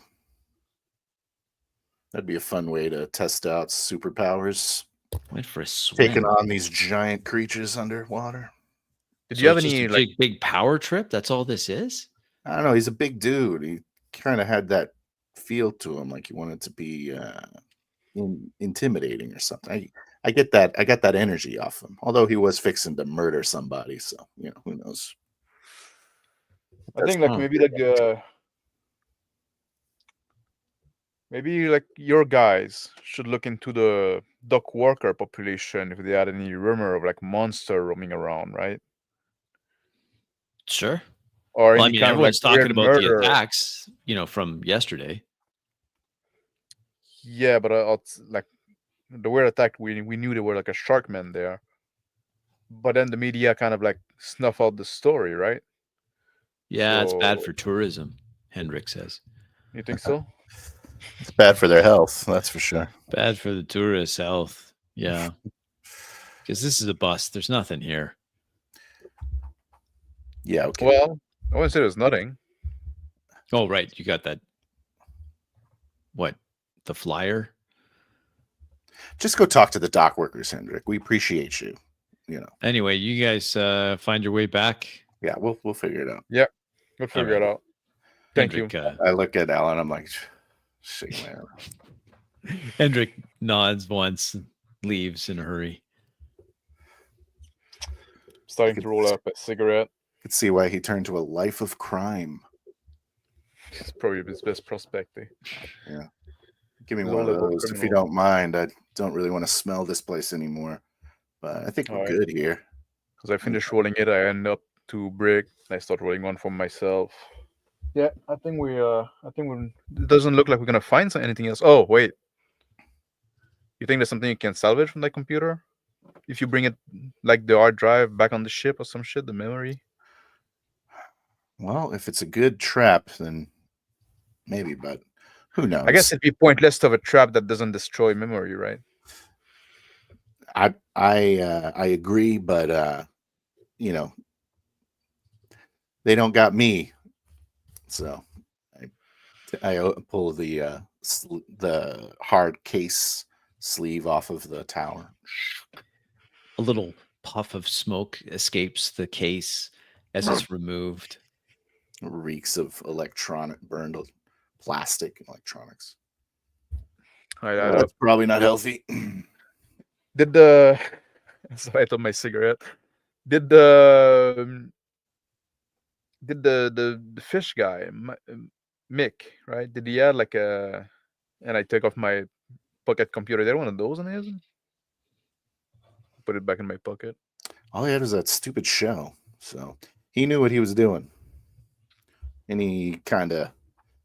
That'd be a fun way to test out superpowers. Went for a Taking swim. on these giant creatures underwater. Did So you have it's just any a like? big power trip? That's all this is? I don't know. He's a big dude. He kind of had that feel to him, like he wanted to be intimidating or something. I get that. I got that energy off him. Although he was fixing to murder somebody, so who knows. I think like Huh. maybe like your guys should look into the dock worker population if they had any rumor of like monster roaming around, right? Sure. Or Well, I any mean, kind of like everyone's talking weird about the murder. attacks, from yesterday. Yeah, but like the weird attack, we knew there were like a sharkman there, but then the media kind of like snuff out the story, right? Yeah, it's bad So for tourism, Hendrik says. you think so? It's bad for their health, that's for sure. Bad for the tourists' health. Yeah. Because this is a bust. There's nothing here. Yeah, okay. Well, I wouldn't say there's nothing. Oh, right. You got that. What? The flyer? Just go talk to the dock workers, Hendrik. We appreciate you. Anyway, you guys find your way back. Yeah, we'll figure it out. Yeah, we'll figure it out. Thank Hendrik, you. I look at Alan. I'm like, shake my hand. Hendrik nods once, leaves in a hurry. Starting to roll up a cigarette. Could see why he turned to a life of crime. It's probably his best prospect. Yeah. Give me He's one of all about those if you criminal. don't mind. I don't really want to smell this place anymore. But I think we're All right. good here. Because I finished rolling it, I end up to brick. I start rolling one for myself. Yeah, I think it doesn't look like we're gonna find anything else. Oh wait, you think there's something you can salvage from that computer? If you bring it, like the hard drive, back on the ship or some shit, the memory. Well, if it's a good trap, then maybe, but who knows? I guess it'd be pointless to have a trap that doesn't destroy memory, right? I agree, but they don't got me. So I pull the hard case sleeve off of the tower. A little puff of smoke escapes the case as it's removed. Reeks of burned plastic and electronics. That's probably not healthy. Did the so I told my cigarette. Did the fish guy Mick, right? Did he add like a? And I took off my pocket computer. There one of those on his. Put it back in my pocket. All he had was that stupid shell, so he knew what he was doing. Any kind of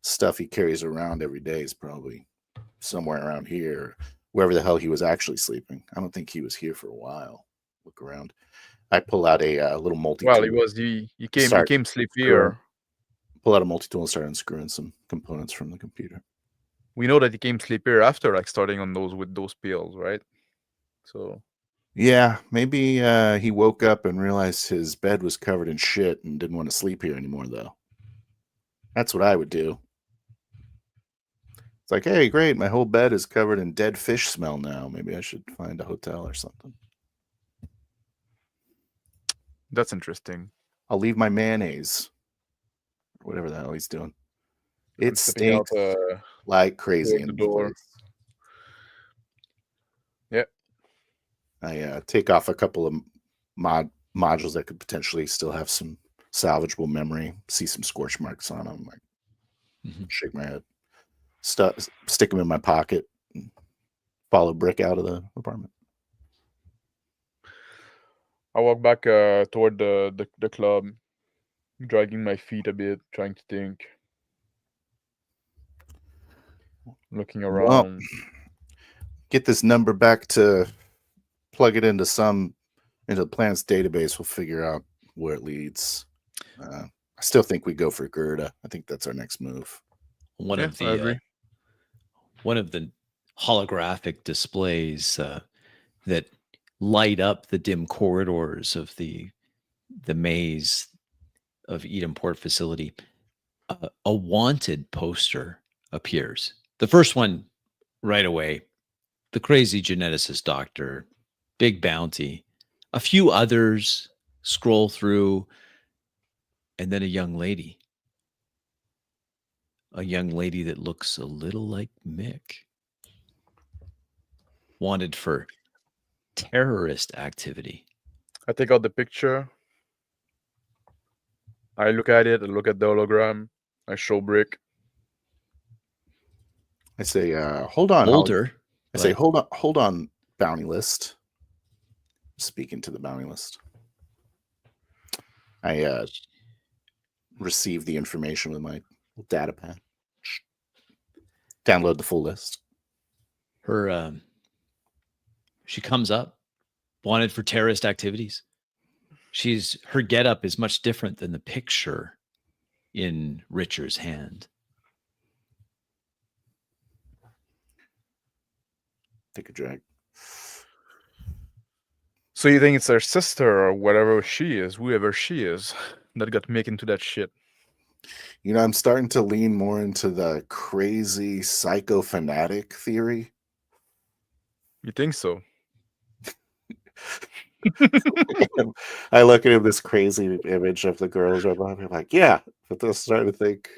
stuff he carries around every day is probably somewhere around here, wherever the hell he was actually sleeping. I don't think he was here for a while. Look around. I pull out a little multi-tool. Well, he came sleepier. Pull out a multi-tool and start unscrewing some components from the computer. We know that he came sleepier after like starting on those pills, right? So yeah, maybe he woke up and realized his bed was covered in shit and didn't want to sleep here anymore, though. That's what I would do. It's like, hey, great, my whole bed is covered in dead fish smell now. Maybe I should find a hotel or something. that's interesting. I'll leave my mayonnaise. Whatever the hell he's doing. It stepping out stinks like crazy toward in the this door. place. Yeah. I take off a couple of modules that could potentially still have some salvageable memory. See some scorch marks on them. Like, shake my head. Stick them in my pocket. And follow Brick out of the apartment. I walk back toward the club, dragging my feet a bit, trying to think. Looking around. Well, get this number back to plug it into the planet's database. We'll figure out where it leads. I still think we go for Gerda. I think that's our next move. One of the holographic displays that light up the dim corridors of the maze of Edenport facility, a wanted poster appears. The first one right away, the crazy geneticist doctor, big bounty. A few others scroll through, and then a young lady that looks a little like Mick. Wanted for terrorist activity. I take out the picture. I look at it. I look at the hologram. I show Brick. I say, hold on. Older. I say, hold on, bounty list. Speaking to the bounty list. I receive the information with my data pad. Download the full list. She comes up, wanted for terrorist activities. Her getup is much different than the picture in Richard's hand. Take a drag. So you think it's her sister or whatever she is, whoever she is, that got Mick into that shit? You know, I'm starting to lean more into the crazy psycho-fanatic theory. You think so? I look at him, this crazy image of the girls right behind me. I'm like, yeah, but they're starting to think.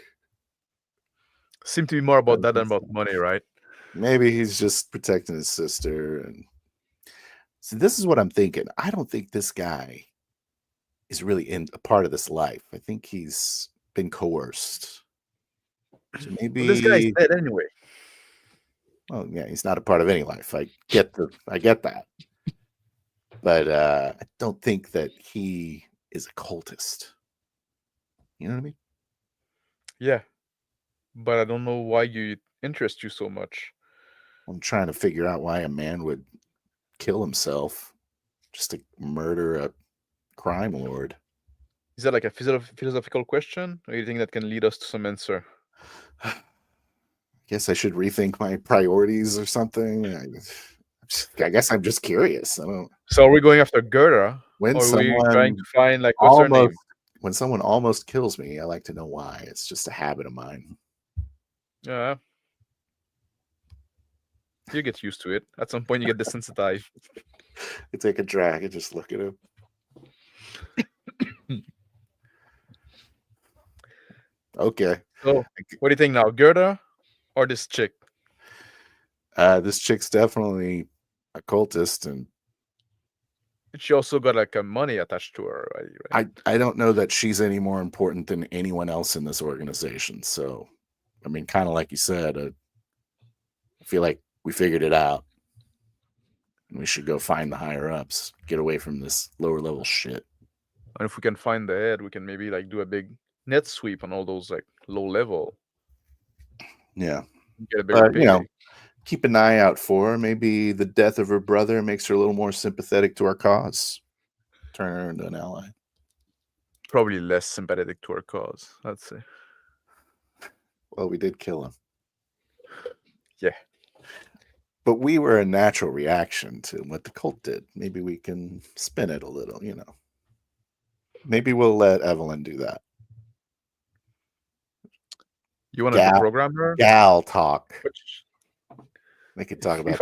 Seem to be more about that than about money, right? Maybe he's just protecting his sister. And so this is what I'm thinking. I don't think this guy is really in a part of this life. I think he's been coerced. So maybe this guy's dead anyway. Oh yeah, he's not a part of any life. I get that. But I don't think that he is a cultist. You know what I mean? Yeah. But I don't know why you interest you so much. I'm trying to figure out why a man would kill himself just to murder a crime lord. Is that like a philosophical question? Or do you think that can lead us to some answer? I guess I should rethink my priorities or something. I guess I'm just curious. I don't. So are we going after Gerda? When or are we someone trying to find like what's her name? When someone almost kills me, I like to know why. It's just a habit of mine. Yeah. You get used to it. At some point you get desensitized. You take a drag and just look at him. Okay. So what do you think now? Gerda or this chick? This chick's definitely a cultist, and she also got like money attached to her, right? I don't know that she's any more important than anyone else in this organization. So, I mean, kind of like you said, I feel like we figured it out, and we should go find the higher ups, get away from this lower level shit. And if we can find the head, we can maybe like do a big net sweep on all those like low level. Yeah, get a bigger you know, keep an eye out for her. Maybe the death of her brother makes her a little more sympathetic to our cause. Turn her into an ally. Probably less sympathetic to our cause, I'd say. Well, we did kill him. Yeah. But we were a natural reaction to what the cult did. Maybe we can spin it a little, you know. Maybe we'll let Evelyn do that. You want to program her? Gal talk. They could talk about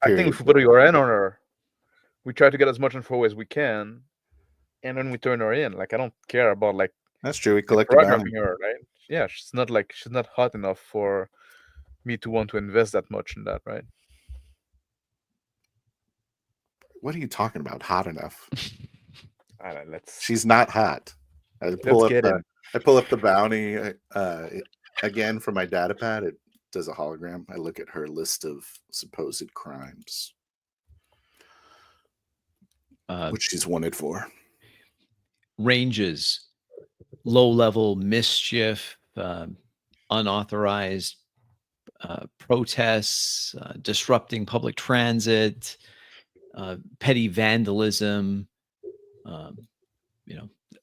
I think if we put your hand on her, we try to get as much info as we can, and then we turn her in. Like, I don't care about like that's true. We collect programming her, right? yeah, she's not hot enough for me to want to invest that much in that, right? What are you talking about? Hot enough? All right, let's She's not hot. I let's pull up get the in. I pull up the bounty again from my data pad. It does a hologram. I look at her list of supposed crimes, which she's wanted for. Ranges, low-level mischief, unauthorized protests, disrupting public transit, petty vandalism,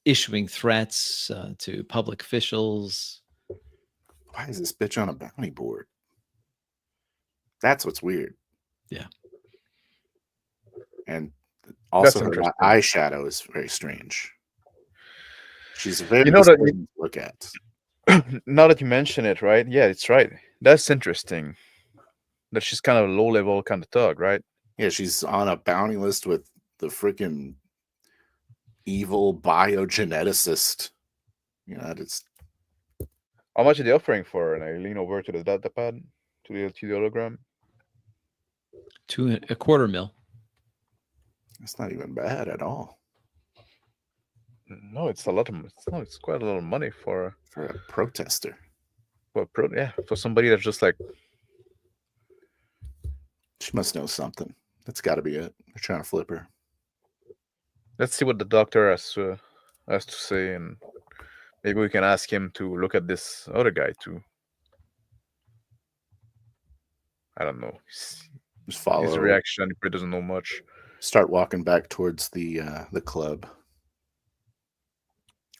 issuing threats to public officials. Why is this bitch on a bounty board? That's what's weird. Yeah. And also her interesting. eyeshadow is very strange. She's very You know that disturbing to look at. now that you mention it, right? Yeah, it's right. That's interesting. That she's kind of a low-level kind of thug, right? Yeah, she's on a bounty list with the freaking evil biogeneticist. You know, it's How much are they offering for her? And I lean over to the data pad, to the hologram. $250,000. it's not even bad at all No, it's a lot of. It's quite a lot of money for for a protester. for somebody that's just like. She must know something. That's got to be it. They're trying to flip her. Let's see what the doctor has to say, and maybe we can ask him to look at this other guy too. I don't know. Just follow His reaction. He doesn't know much. Start walking back towards the club,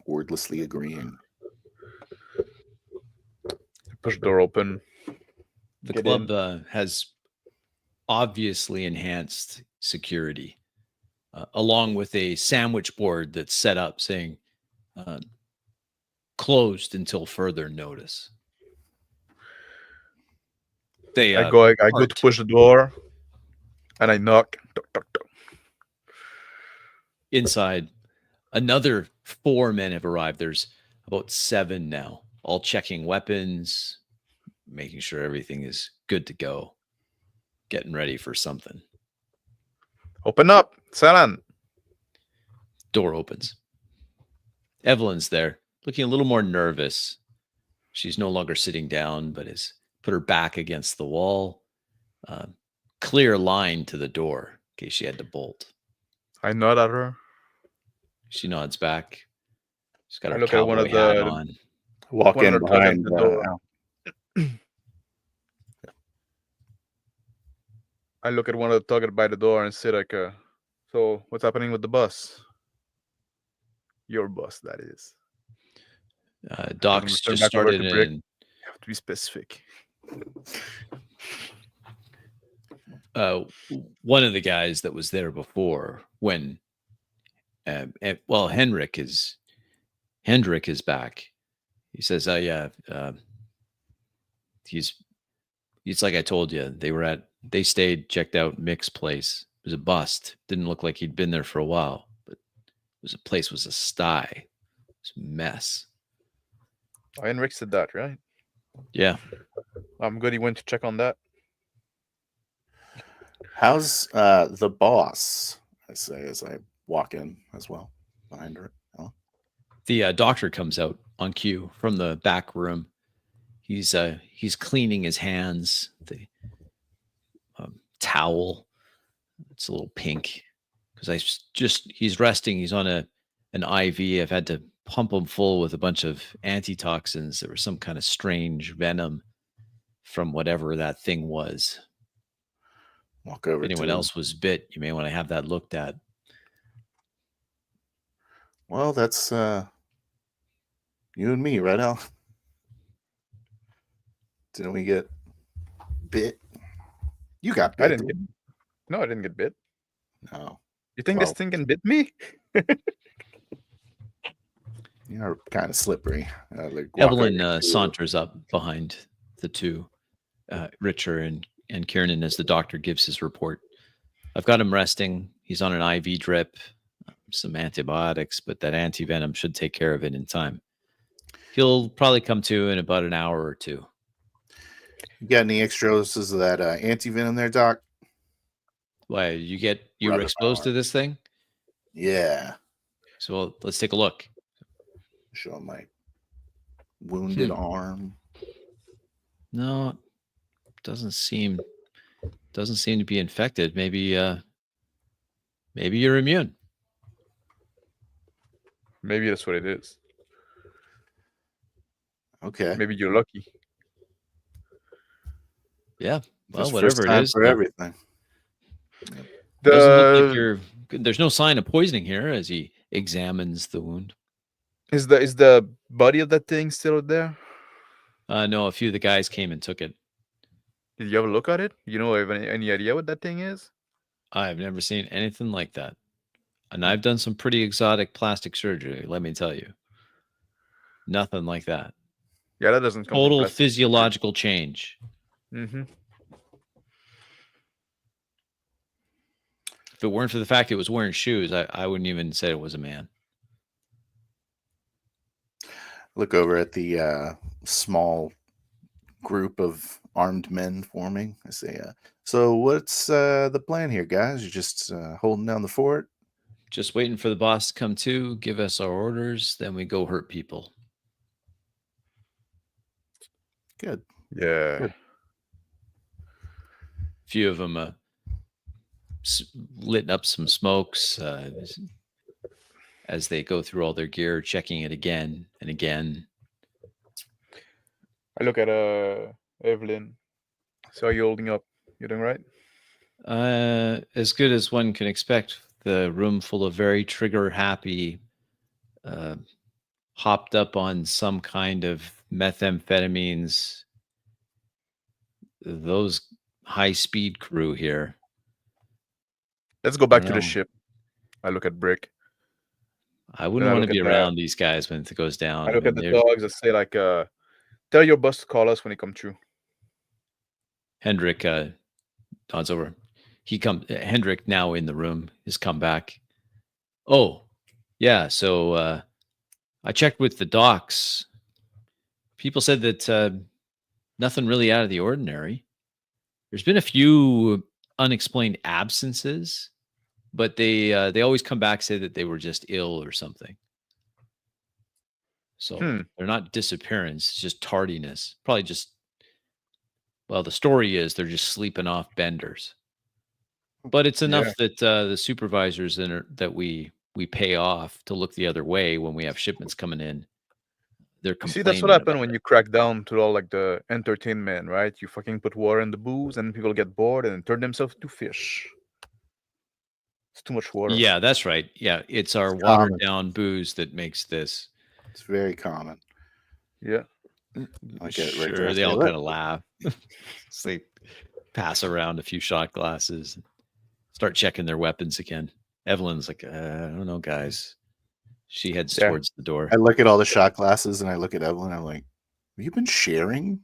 wordlessly agreeing. Push the door open. The Get club has obviously enhanced security, along with a sandwich board that's set up saying closed until further notice. They I go to push the door, and I knock. Tuck, tuck, tuck. Inside, another 4 men have arrived. There's about 7 now, all checking weapons, making sure everything is good to go, getting ready for something. Open up, Salan. Door opens. Evelyn's there, looking a little more nervous. She's no longer sitting down, but has put her back against the wall. Clear line to the door in case she had to bolt. I nod at her. She nods back. She's got I her look at one cowboy of hat the- on. Walk One in of the tugging behind the door. I look at one of the tugged by the door and say like, so what's happening with the bus? Your bus, that is. Doc's turn just back over started to Brick. in. You have to be specific. One of the guys that was there before when Hendrik is back. He says, yeah, he's like I told you, they stayed, checked out Mick's place. It was a bust. Didn't look like he'd been there for a while, but the place was a sty. It was a mess. Henrik said that, right? Yeah. I'm good. He went to check on that. How's the boss? I say as I walk in as well behind her. The doctor comes out on cue from the back room. He's cleaning his hands. The towel, it's a little pink because he's resting. He's on an IV. I've had to pump him full with a bunch of antitoxins. There was some kind of strange venom from whatever that thing was. Walk over. If anyone else was bit, you may want to have that looked at. Well, that's you and me, right, Al? Didn't we get bit? You got bit. I didn't get bit. No. You think this thing can bit me? You're kind of slippery. Evelyn saunters up behind the two, Richard and Kieran, as the doctor gives his report. I've got him resting. He's on an IV drip, some antibiotics, but that antivenom should take care of it in time. He'll probably come to in about an hour or two. You got any extra doses of that anti-venom there, Doc? Why you were Brother exposed to power. this thing? Yeah. So let's take a look. Show my wounded arm. No, doesn't seem to be infected. Maybe you're immune. Maybe that's what it is. Okay. Maybe you're lucky. Yeah. Well, Just whatever first it time is. for everything. Doesn't look like there's no sign of poisoning here as he examines the wound. Is the body of that thing still there? No, a few of the guys came and took it. Did you ever look at it? You know, have any idea what that thing is? I've never seen anything like that. And I've done some pretty exotic plastic surgery, let me tell you. Nothing like that. Yeah, that doesn't come Total physiological change. Mm-hmm. If it weren't for the fact it was wearing shoes, I wouldn't even say it was a man. Look over at the small group of armed men forming. I say, so what's the plan here, guys? You're just holding down the fort? Just waiting for the boss to come to, give us our orders, then we go hurt people. Good. Yeah. Good. A few of them lit up some smokes as they go through all their gear, checking it again and again. I look at Evelyn. So are you holding up? You doing right? As good as one can expect. The room full of very trigger happy, hopped up on some kind of methamphetamines. Those high-speed crew here. Let's go back to the ship. I look at Brick. I wouldn't want to be around these guys when it goes down. I look at the dogs. I say, like, tell your boss to call us when he comes through. Hendrik nods over. Hendrik, now in the room, has come back. Oh, yeah. So I checked with the docs. People said that nothing really out of the ordinary. There's been a few unexplained absences, but they always come back, say that they were just ill or something. So they're not disappearance, it's just tardiness. Probably just, well, the story is they're just sleeping off benders. But it's enough that the supervisors that we pay off to look the other way when we have shipments coming in. They're complaining. See, that's what happened when you crack down to all like the entertainment, right? You fucking put water in the booze and people get bored and turn themselves to fish. It's too much water. Yeah, that's right. Yeah, it's our watered down booze that makes this. It's very common. Yeah. Sure, they all kind of laugh. So they pass around a few shot glasses, start checking their weapons again. Evelyn's like, I don't know, guys. She heads towards the door. I look at all the shot glasses and I look at Evelyn. I'm like, have you been sharing?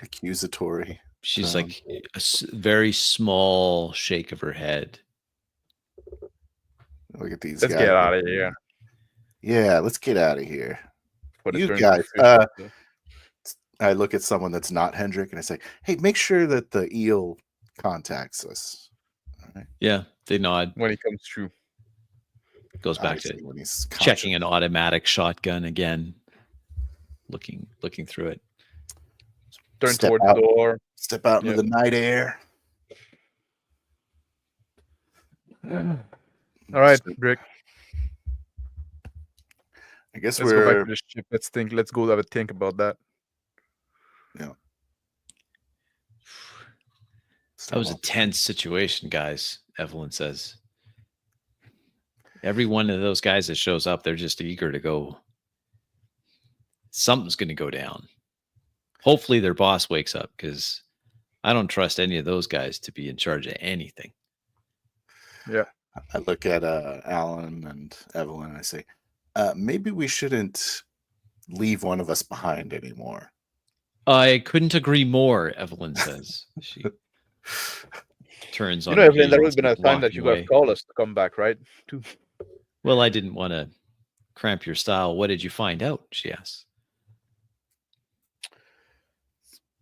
Accusatory. She's like a very small shake of her head. Look at these guys. Let's get out of here. Yeah, let's get out of here. You guys. I look at someone that's not Hendrik and I say, hey, make sure that the eel contacts us. All right. Yeah, they nod. When he comes through. Goes back to when he's checking an automatic shotgun again, looking through it. Turn toward the door. Step out into the night air. All right, Brick. I guess let's go back to the ship. Let's go have a think about that. Yeah. That was a tense situation, guys, Evelyn says. Every one of those guys that shows up, they're just eager to go. Something's going to go down. Hopefully their boss wakes up, because I don't trust any of those guys to be in charge of anything. Yeah. I look at Alan and Evelyn and I say, maybe we shouldn't leave one of us behind anymore. I couldn't agree more, Evelyn says. She turns on. Evelyn, there would have been a time that you would have called us to come back, right? Well, I didn't want to cramp your style. What did you find out? She asks.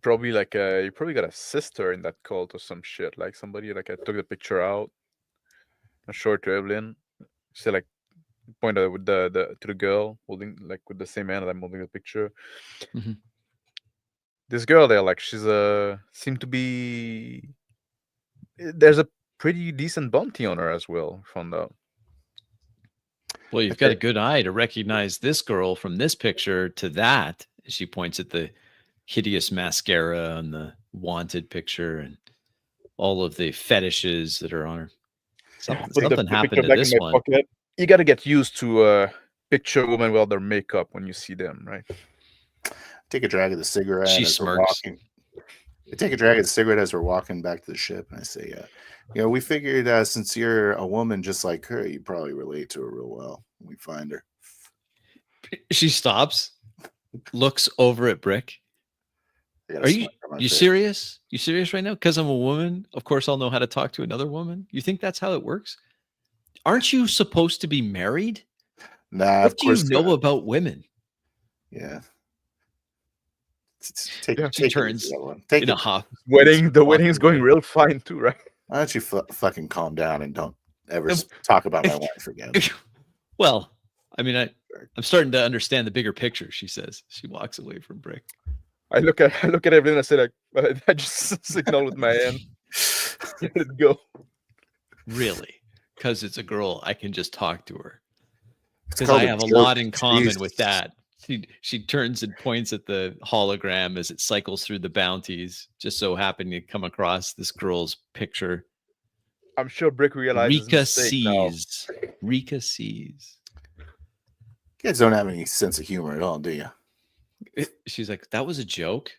probably like you probably got a sister in that cult or some shit. Like somebody like I took the picture out, I showed it to Evelyn. She said like pointed with the to the girl holding like with the same hand that I'm holding the picture. Mhm. This girl there, like she's seemed to be. There's a pretty decent bounty on her as well. Found out. Well, you've got a good eye to recognize this girl from this picture to that. She points at the hideous mascara and the wanted picture and all of the fetishes that are on her. Something, Put something the happened picture to back in this my one. pocket. You got to get used to picture women without their makeup when you see them, right? Take a drag of the cigarette She as we're smirks. walking. I take a drag of the cigarette as we're walking back to the ship, and I say, we figured since you're a woman just like her, you probably relate to her real well when we find her. She stops, looks over at Brick. I got a Are smile on my you face. serious? You serious right now? Because I'm a woman, of course I'll know how to talk to another woman. You think that's how it works? Aren't you supposed to be married? Nah, What of do you course. know about women? Yeah. Yeah. She Take it turns easy, everyone. Take in a it. huff. The walks wedding's going away. real fine too, right? Why don't you fucking calm down and don't ever talk about my wife again? Well, I mean, I'm starting to understand the bigger picture, she says. She walks away from Brick. I look at Evelyn and I say like I just signal with my hand. Let it go. Really? Because it's a girl, I can just talk to her. It's Because called I a have a joke. lot in common Jeez. with that. She turns and points at the hologram as it cycles through the bounties. Just so happened to come across this girl's picture. I'm sure Brick realizes Rika his mistake now. sees. Rika sees. You guys don't have any sense of humor at all, do you? She's like, that was a joke?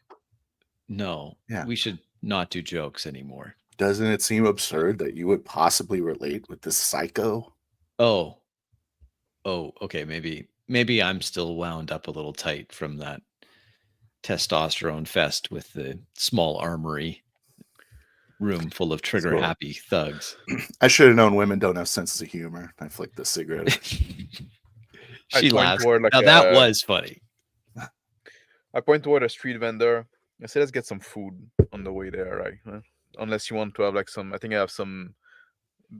No. Yeah. We should not do jokes anymore. Doesn't it seem absurd that you would possibly relate with this psycho? Oh, okay. Maybe I'm still wound up a little tight from that testosterone fest with the small armory room full of trigger happy thugs. I should have known women don't have senses of humor. I flicked the cigarette. She laughs. Toward, like, now that was funny. I point toward a street vendor. I say, let's get some food on the way there, right? Unless you want to have like some, I think I have some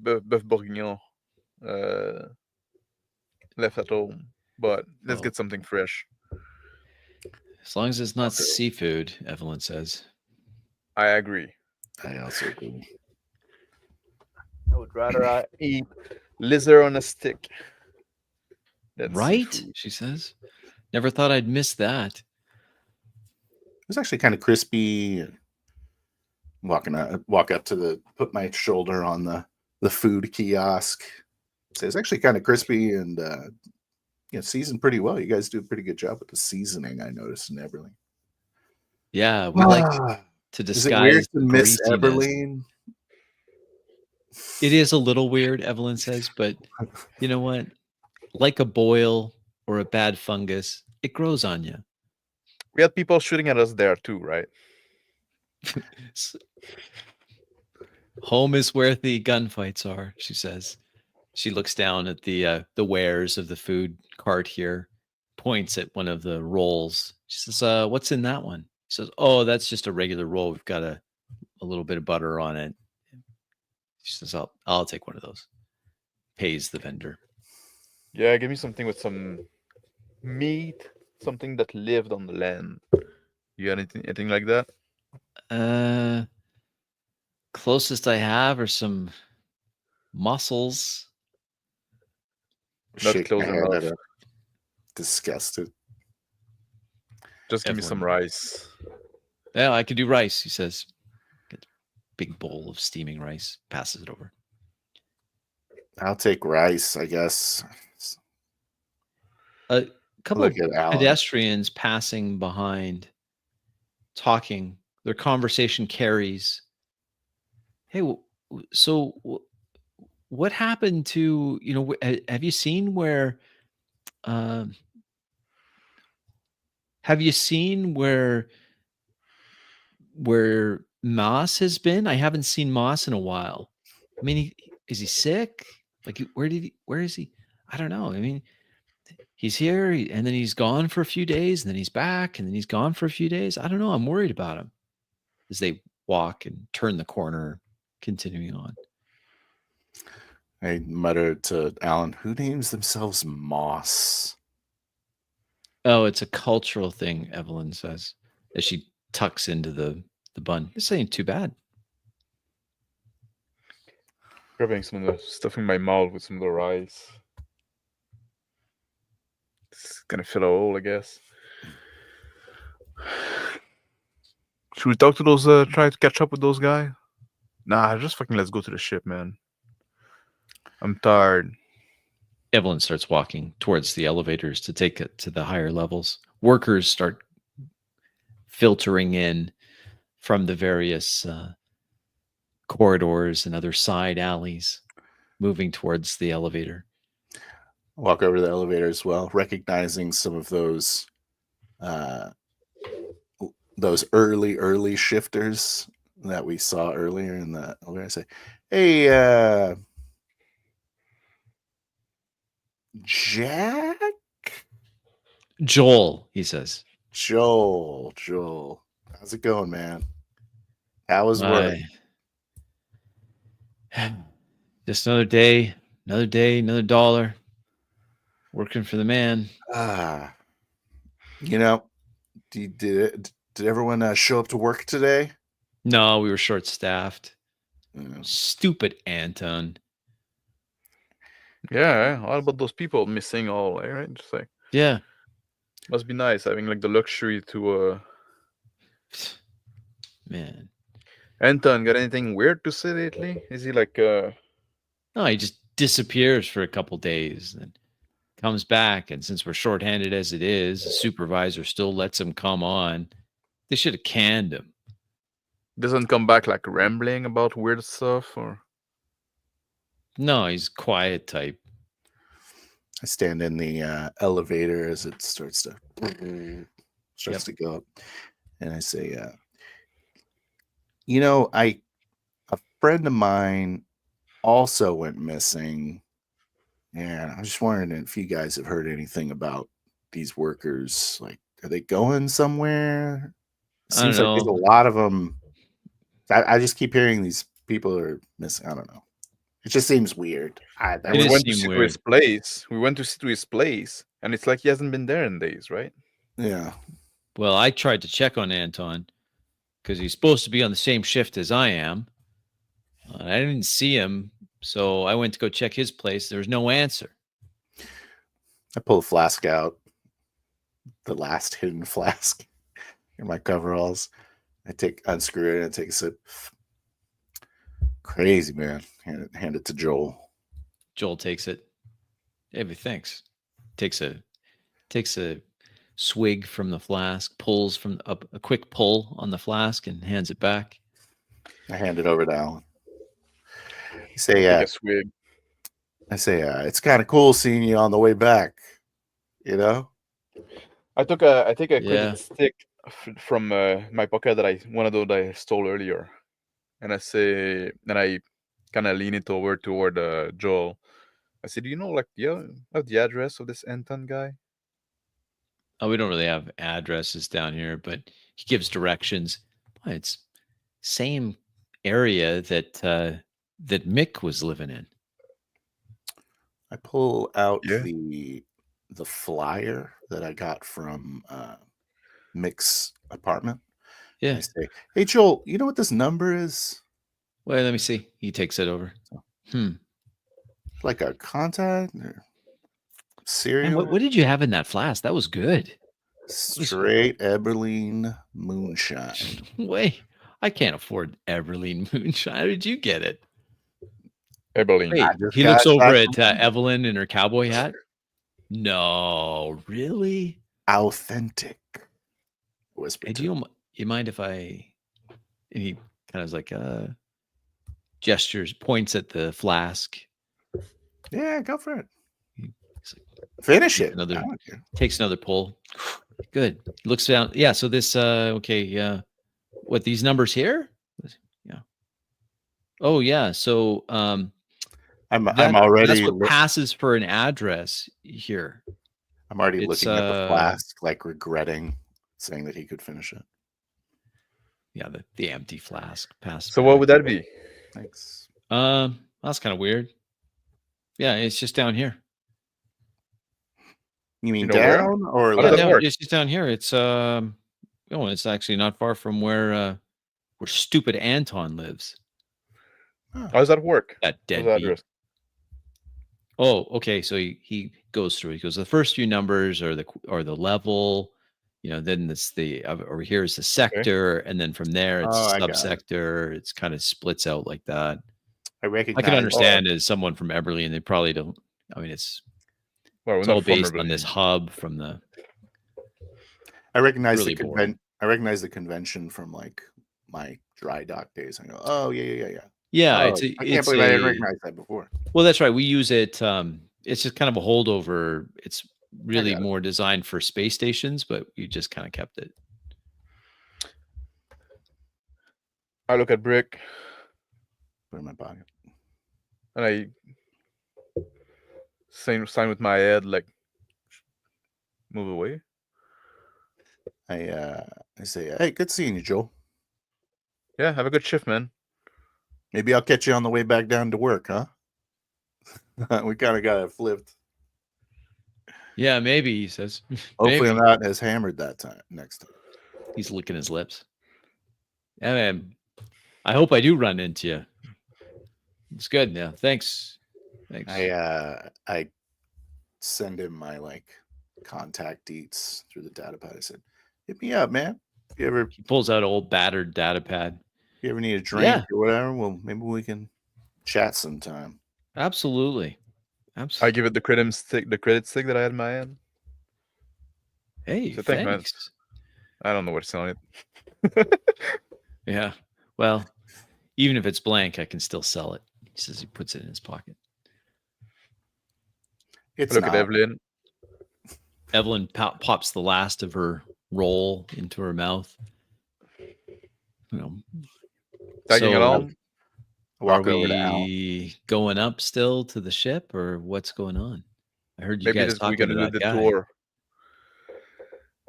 bœuf bourguignon left at home, but let's get something fresh. As long as it's not seafood, Evelyn says. I agree. I also agree. I would rather eat lizard on a stick. Right? Seafood. She says. Never thought I'd miss that. It was actually kind of crispy. Walk up to put my shoulder on the food kiosk. So it's actually kind of crispy and seasoned pretty well. You guys do a pretty good job with the seasoning, I noticed, in Everleen. Yeah, we like to disguise. Is it weird to miss Everleen? It is a little weird, Evelyn says, but you know what? Like a boil or a bad fungus, it grows on you. We had people shooting at us there too, right? Home is where the gunfights are, she says. She looks down at the wares of the food cart here, points at one of the rolls. She says, what's in that one? She says, oh, that's just a regular roll. We've got a little bit of butter on it. She says, I'll take one of those. Pays the vendor. Yeah, give me something with some meat, something that lived on the land. You got anything like that? Closest I have are some mussels. Not close enough. Disgusted. Just give me some rice. Yeah, I can do rice, he says. Get a big bowl of steaming rice. Passes it over. I'll take rice, I guess. A couple of pedestrians passing behind, talking. Their conversation carries. Hey, so what happened to, have you seen where Moss has been? I haven't seen Moss in a while. I mean, is he sick? Like, where is he? I don't know. I mean, he's here and then he's gone for a few days and then he's back and then he's gone for a few days. I don't know. I'm worried about him as they walk and turn the corner, continuing on. I muttered to Alan, who names themselves Moss? Oh, it's a cultural thing, Evelyn says, as she tucks into the bun. This ain't too bad. Grabbing some of the stuff in my mouth with some of the rice. It's gonna fill a hole, I guess. Should we talk to those? Try to catch up with those guys? Nah, just fucking let's go to the ship, man. I'm tired. Evelyn starts walking towards the elevators to take it to the higher levels. Workers start filtering in from the various corridors and other side alleys, moving towards the elevator. Walk over to the elevator as well, recognizing some of those early shifters that we saw earlier in the elevator. I say, hey, Jack? Joel, he says. Joel. How's it going, man? How was work? Just another day, another dollar. Working for the man. Did everyone show up to work today? No, we were short-staffed. Yeah. Stupid Anton. Yeah, all about those people missing all, right? Just like, yeah, must be nice having like the luxury to. Man, Anton, got anything weird to say lately? Is he like? No, he just disappears for a couple days and comes back. And since we're shorthanded as it is, the supervisor still lets him come on. They should have canned him. Doesn't come back like rambling about weird stuff, or? No, he's quiet type. I stand in the elevator as it starts to go up, and I say, a friend of mine also went missing, and I'm just wondering if you guys have heard anything about these workers. Like, are they going somewhere? Seems like there's a lot of them. I just keep hearing these people are missing. I don't know. It just seems weird. We went to see to his place. We went to see to his place, and it's like he hasn't been there in days, right? Yeah. Well, I tried to check on Anton because he's supposed to be on the same shift as I am. I didn't see him, so I went to go check his place. There was no answer. I pull a flask out, the last hidden flask in my coveralls. I unscrew it and take a sip. Crazy, man. Hand it to Joel. Joel takes it. Hey, thanks. Takes a swig from the flask, pulls from a quick pull on the flask, and hands it back. I hand it over to Alan. I say, it's kind of cool seeing you on the way back. You know. I took a cricket stick from my pocket one of those I stole earlier, and I kind of lean it over toward Joel. I said, "Do you know, like, have the address of this Anton guy?" Oh, we don't really have addresses down here, but he gives directions. Boy, it's same area that Mick was living in. I pull out the flyer that I got from Mick's apartment. Yeah. I say, hey, Joel, you know what this number is? Wait, let me see. He takes it over. Like a contact or cereal? And what did you have in that flask? That was good. Straight Eberlein moonshine. Wait, I can't afford Eberlein moonshine. How did you get it? Eberlein. Wait, he looks over at Evelyn in her cowboy hat. No, really? Authentic. Whisper. Hey, do you mind if I? And he kind of like gestures, points at the flask. Yeah, go for it. Finish it. Takes another pull. Good. Looks down. Yeah. So this. Okay. What these numbers here? Yeah. Oh yeah. So I'm already. That's what passes for an address here. I'm already It's, looking at the flask, like regretting saying that he could finish it. Yeah, the empty flask. Pass. So what would that be? Thanks. That's kind of weird. Yeah, it's just down here. You mean You know where? down or How does that like? work? It's just down here. It's it's actually not far from where stupid Anton lives. How does that work? That What's the deadbeat. address? Oh, okay. So he goes through. He goes, the first few numbers are the level, then it's over here is the sector, and then from there it's Oh, I got it. subsector. It's kind of splits out like that. I I recognize. can understand as someone from Eberly, and they probably don't. I mean, it's Well, all based on this hub from the. I recognize really boring. I recognize the convention from like my dry dock days. I go, oh yeah. Yeah, Oh, I can't believe I didn't recognize that before. Well, that's right. We use it. It's just kind of a holdover. It's really got it. more designed for space stations, but we just kind of kept it. I look at Brick Put it in my pocket. and I sign with my head like move away. I say, hey, good seeing you, Joel. Yeah, have a good shift, man. Maybe I'll catch you on the way back down to work, huh? We kind of got it flipped. Yeah, maybe, he says. Hopefully Maybe. I'm not as hammered that time next time. He's licking his lips. Yeah, man. I hope I do run into you. It's good. Yeah, thanks. I send him my like contact deets through the data pad. I said, hit me up, man. If you ever He pulls out an old battered data pad. If you ever need a drink or whatever, well, maybe we can chat sometime. Absolutely. I give it the credit stick that I had in my hand. Hey, So thanks. man. I don't know what's on it. Yeah. Well, even if it's blank, I can still sell it. He says he puts it in his pocket. Look at Evelyn. Evelyn pops the last of her roll into her mouth. Tagging along. Are we going up still to the ship, or what's going on? I heard you guys talking to that guy. Tour.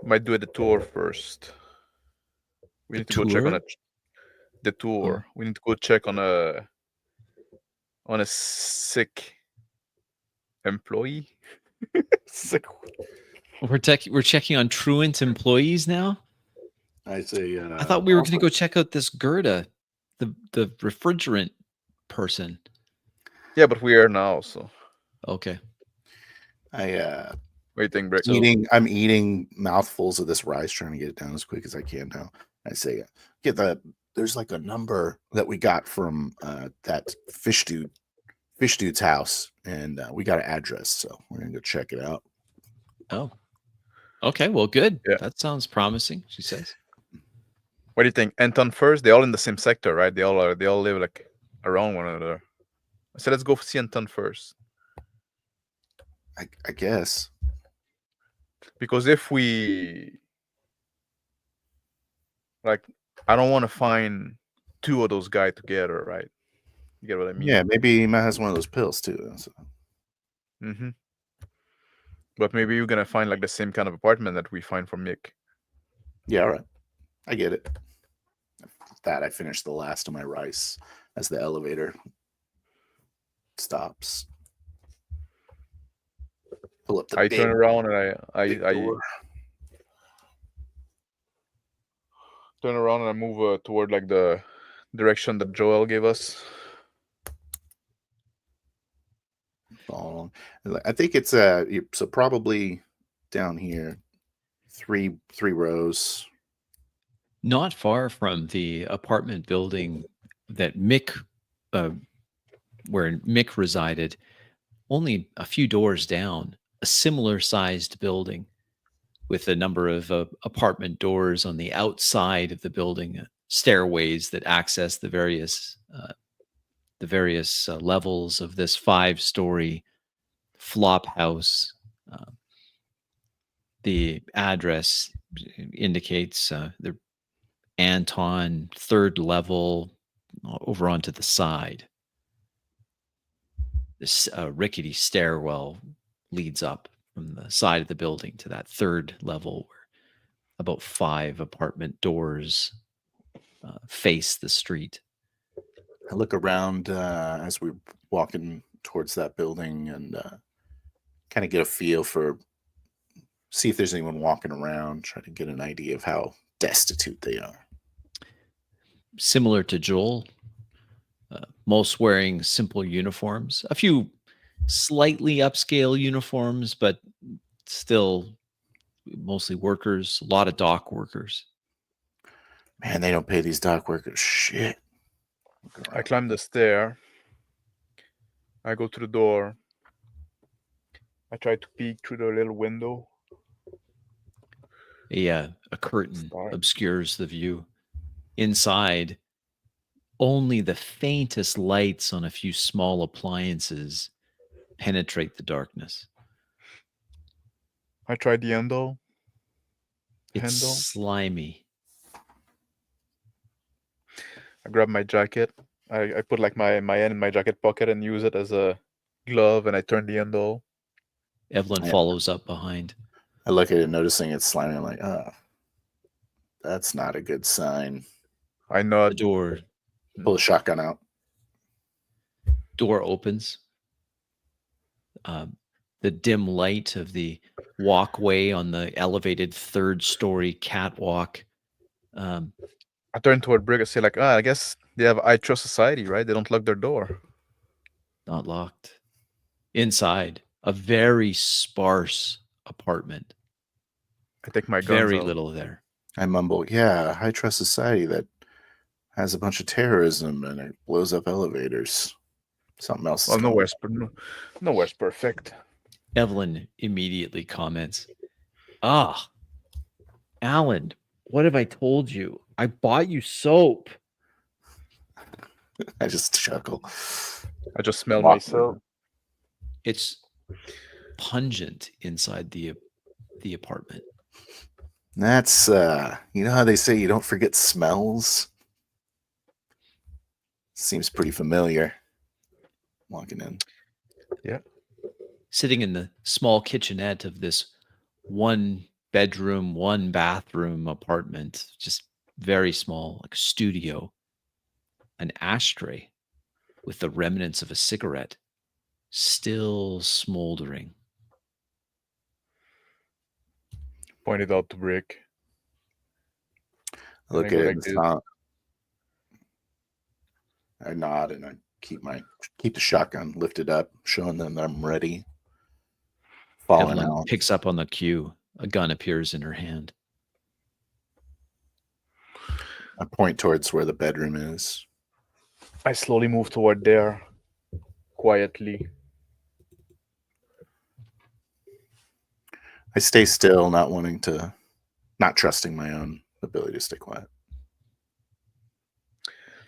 Might do the tour first. We need to go check on the tour. We need to go check on a sick employee. Sick. We're checking on truant employees now. I say. I thought we were going to go check out this Gerda, the refrigerant person. Yeah, but we are now. So okay. Waiting break. I'm eating mouthfuls of this rice, trying to get it down as quick as I can now. I say, there's like a number that we got from that fish dude's house, and we got an address, so we're gonna go check it out. Oh, okay. Well, good. Yeah. That sounds promising, she says. What do you think? Anton first? They're all in the same sector, right? They all live like around one another. So let's go see Anton first. I guess. Because if we like, I don't want to find two of those guys together, right? You get what I mean? Yeah, maybe he might have one of those pills too. So. Mm-hmm. But maybe you're gonna find like the same kind of apartment that we find for Mick. Yeah, all right. I get it. That I finished the last of my rice as the elevator stops. Pull up the I turn around and I turn around and I move toward like the direction that Joel gave us. I think it's so probably down here, three rows. Not far from the apartment building that Mick, where Mick resided, only a few doors down, a similar sized building with a number of apartment doors on the outside of the building, stairways that access the various levels of this 5-story flop house. The address indicates the Anton 3rd level over onto the side. This rickety stairwell leads up from the side of the building to that third level where about 5 apartment doors face the street. I look around as we're walking towards that building and kind of get a feel for, see if there's anyone walking around, try to get an idea of how destitute they are. Similar to Joel, most wearing simple uniforms, a few slightly upscale uniforms, but still mostly workers, a lot of dock workers. Man, they don't pay these dock workers shit. I climb the stair. I go to the door. I try to peek through the little window. A curtain Start. obscures the view. Inside, only the faintest lights on a few small appliances penetrate the darkness. I try the handle. It's Handle. slimy. I grab my jacket. I put like my hand in my jacket pocket and use it as a glove, and I turn the handle. Evelyn Yeah. follows up behind. I look at it, noticing it's slimy. I'm like, oh, that's not a good sign. I The nod. door Pull the shotgun out. opens. The dim light of the walkway on the elevated third-story catwalk. I turn toward Brick and say, like, I guess they have I Trust Society, right? They don't lock their door. Not locked. Inside, a very sparse apartment. I take my guns Very out. little there. I mumble, yeah, high trust society that has a bunch of terrorism and it blows up elevators. Something else. Well, nowhere's perfect. Evelyn immediately comments, Alan, what have I told you? I bought you soap. I just chuckle. I just smell Walk myself. It's pungent inside the apartment. That's you know how they say you don't forget smells? Seems pretty familiar. Walking in. Yeah. Sitting in the small kitchenette of this 1-bedroom, 1-bathroom apartment, just very small, like a studio, an ashtray with the remnants of a cigarette still smoldering. Pointed out to Brick. I look I at go it like and this. stop. I nod and I keep the shotgun lifted up, showing them that I'm ready. Falling Evelyn out. picks up on the cue. A gun appears in her hand. I point towards where the bedroom is. I slowly move toward there, quietly. I stay still, not trusting my own ability to stay quiet.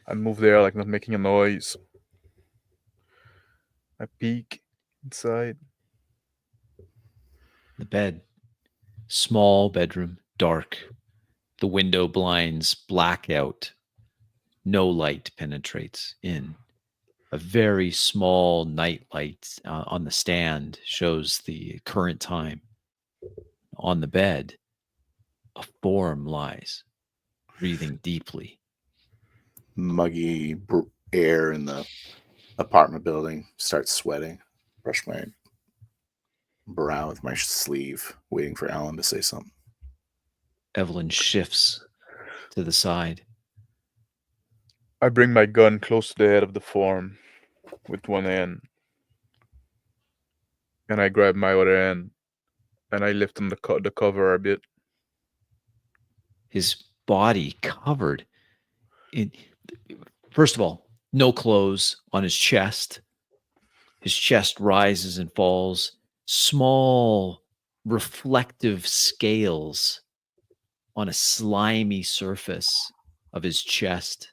I move there, like not making a noise. I peek inside. The bed, small bedroom, dark. The window blinds black out. No light penetrates in. A very small night light on the stand shows the current time. On the bed, a form lies, breathing deeply. Muggy air in the apartment building. Start sweating. Brush my brow with my sleeve, waiting for Alan to say something. Evelyn shifts to the side. I bring my gun close to the head of the form with one hand. And I grab my other hand and I lift him the cover a bit. His body covered in, first of all, no clothes on his chest. His chest rises and falls. Small reflective scales on a slimy surface of his chest.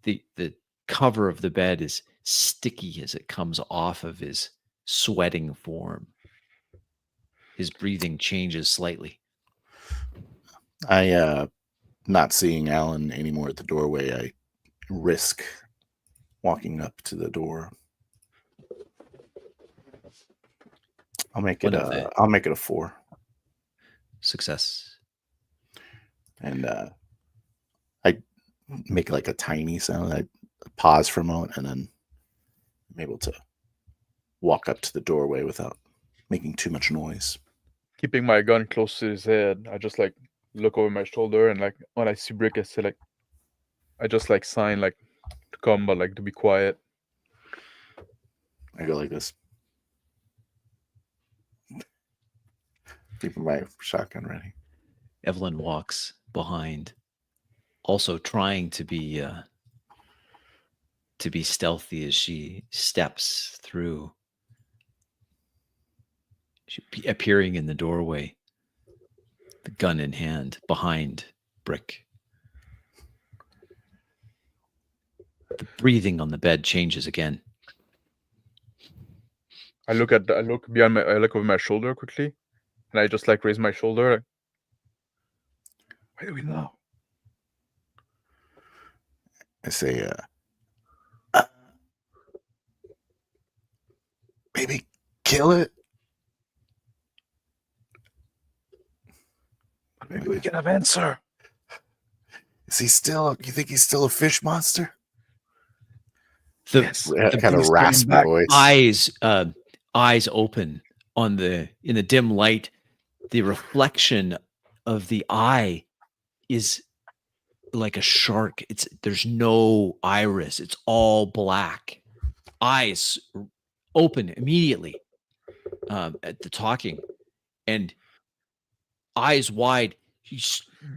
The cover of the bed is sticky as it comes off of his sweating form. His breathing changes slightly. I, not seeing Alan anymore at the doorway, I risk walking up to the door. I'll make it a 4. Success. And I make like a tiny sound. I pause for a moment, and then I'm able to walk up to the doorway without making too much noise. Keeping my gun close to his head, I just like look over my shoulder, and like when I see Brick, I say like, I just like sign like to come, but like to be quiet. I go like this. Keeping my shotgun ready. Evelyn walks behind, also trying to be stealthy as she steps through. She appearing in the doorway, the gun in hand, behind Brick. The breathing on the bed changes again. I look over my shoulder quickly, and I just like raise my shoulder. Like, where do we know? I say, maybe kill it. Maybe we can have answer. Is he still? You think he's still a fish monster? Yes. Kind of raspy voice. Eyes open in the dim light. The reflection of the eye is like a shark. There's no iris. It's all black. Eyes open immediately at the talking, and eyes wide. He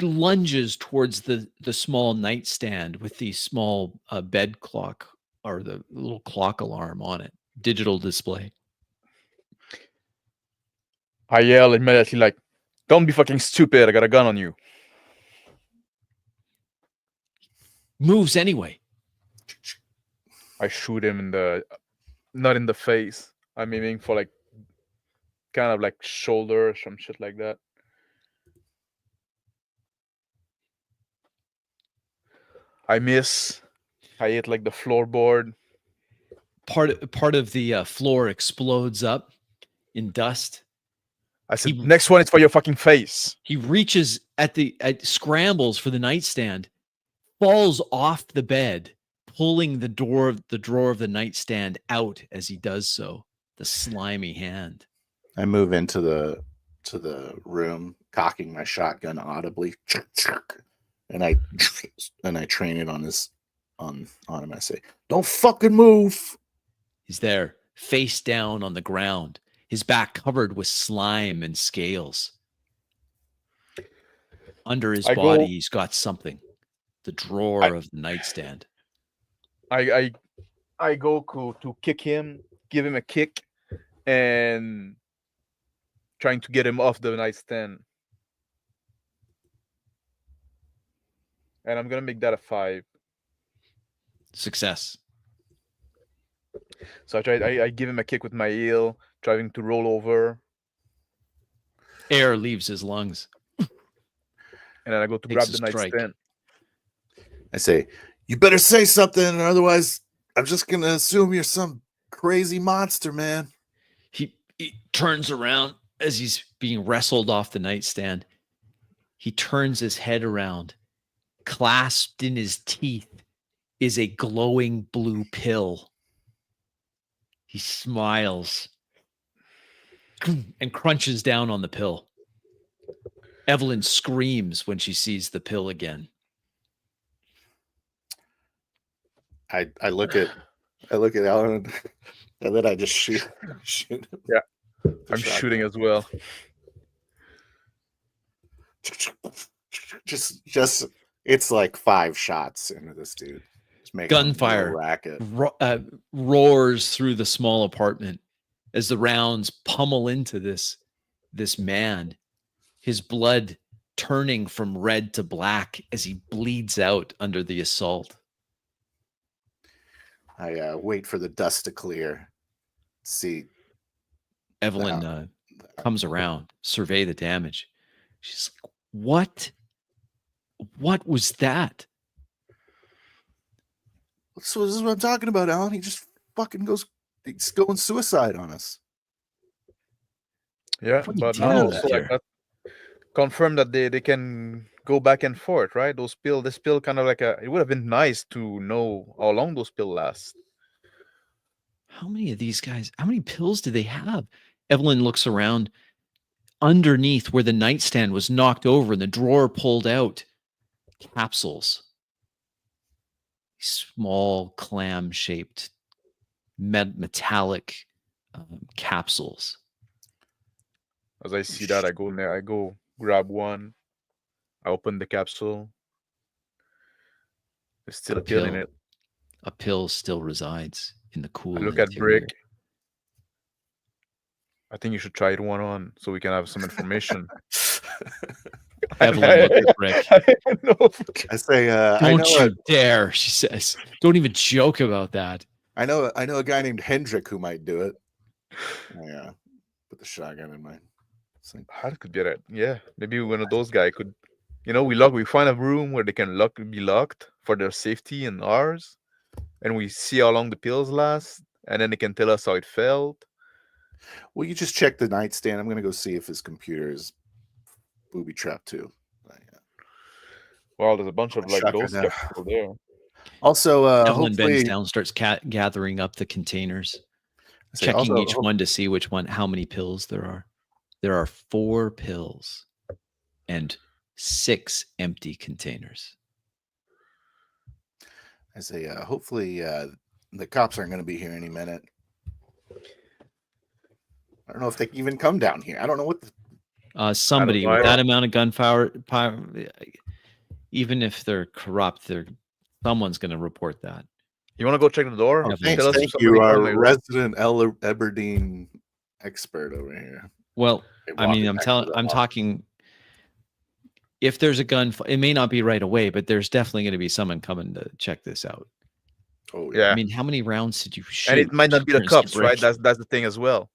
lunges towards the small nightstand with the small bed clock or the little clock alarm on it, digital display. I yell immediately like, don't be fucking stupid, I got a gun on you. Moves anyway. I shoot him not in the face. I'm aiming for like, kind of like shoulder or some shit like that. I miss. I hit like the floorboard. Part of the floor explodes up in dust. I said, next one is for your fucking face. He reaches scrambles for the nightstand, falls off the bed, pulling the drawer of the nightstand out as he does so. The slimy hand. I move into the room, cocking my shotgun audibly, and I train it on him. I say, "Don't fucking move." He's there, face down on the ground, his back covered with slime and scales. Under his body, he's got something. The drawer of the nightstand. I go to kick him, give him a kick, and trying to get him off the nightstand. And I'm gonna make that a 5. Success. So I give him a kick with my heel, trying to roll over. Air leaves his lungs. And then I go to grab the nightstand. I say, "You better say something, or otherwise I'm just gonna assume you're some crazy monster, man." He turns around as he's being wrestled off the nightstand. He turns his head around. Clasped in his teeth is a glowing blue pill. He smiles and crunches down on the pill. Evelyn screams when she sees the pill again. I look at Ellen, and then I just shoot him. Yeah, I'm shooting as well. Just it's like 5 shots into this dude. Gunfire roars through the small apartment as the rounds pummel into this man, his blood turning from red to black as he bleeds out under the assault. I wait for the dust to clear. See, Evelyn comes around, survey the damage. She's like, "What was that?" So this is what I'm talking about, Alan. He just fucking he's going suicide on us. Yeah, What are you but now doing also up like here? that confirm that they can go back and forth, right? This pill kind of like it would have been nice to know how long those pills last. How many of these guys, how many pills do they have? Evelyn looks around underneath where the nightstand was knocked over and the drawer pulled out. Capsules. Small clam-shaped metallic capsules. As I see that, I go there, I go grab one, I open the capsule. There's still a pill in it. A pill still resides in the cool I look at interior. Brick. I think you should try it one on so we can have some information. Evelyn looks at Brick. I say, Don't you dare, she says. Don't even joke about that. I know a guy named Hendrik who might do it. Yeah, put the shotgun in my. That could be it. Yeah, maybe one of those guys could. We find a room where they can be locked for their safety and ours, and we see how long the pills last, and then they can tell us how it felt. Well, you just check the nightstand. I'm gonna go see if his computer is booby trapped too. Well, there's a bunch of like those there. people there. Also, Evelyn hopefully, bends down, starts gathering up the containers, checking each one to see how many pills there are. There are 4 pills and 6 empty containers. I say, hopefully, the cops aren't going to be here any minute. I don't know if they can even come down here. I don't know what somebody with that amount of gunfire, even if they're corrupt, someone's going to report that. You want to go check the door? Oh, thank you, our resident Aberdeen expert over here. Well, I mean, I'm talking. If there's a gun, it may not be right away, but there's definitely going to be someone coming to check this out. Oh yeah. I mean, how many rounds did you shoot? And it might not be the cops, right? That's the thing as well.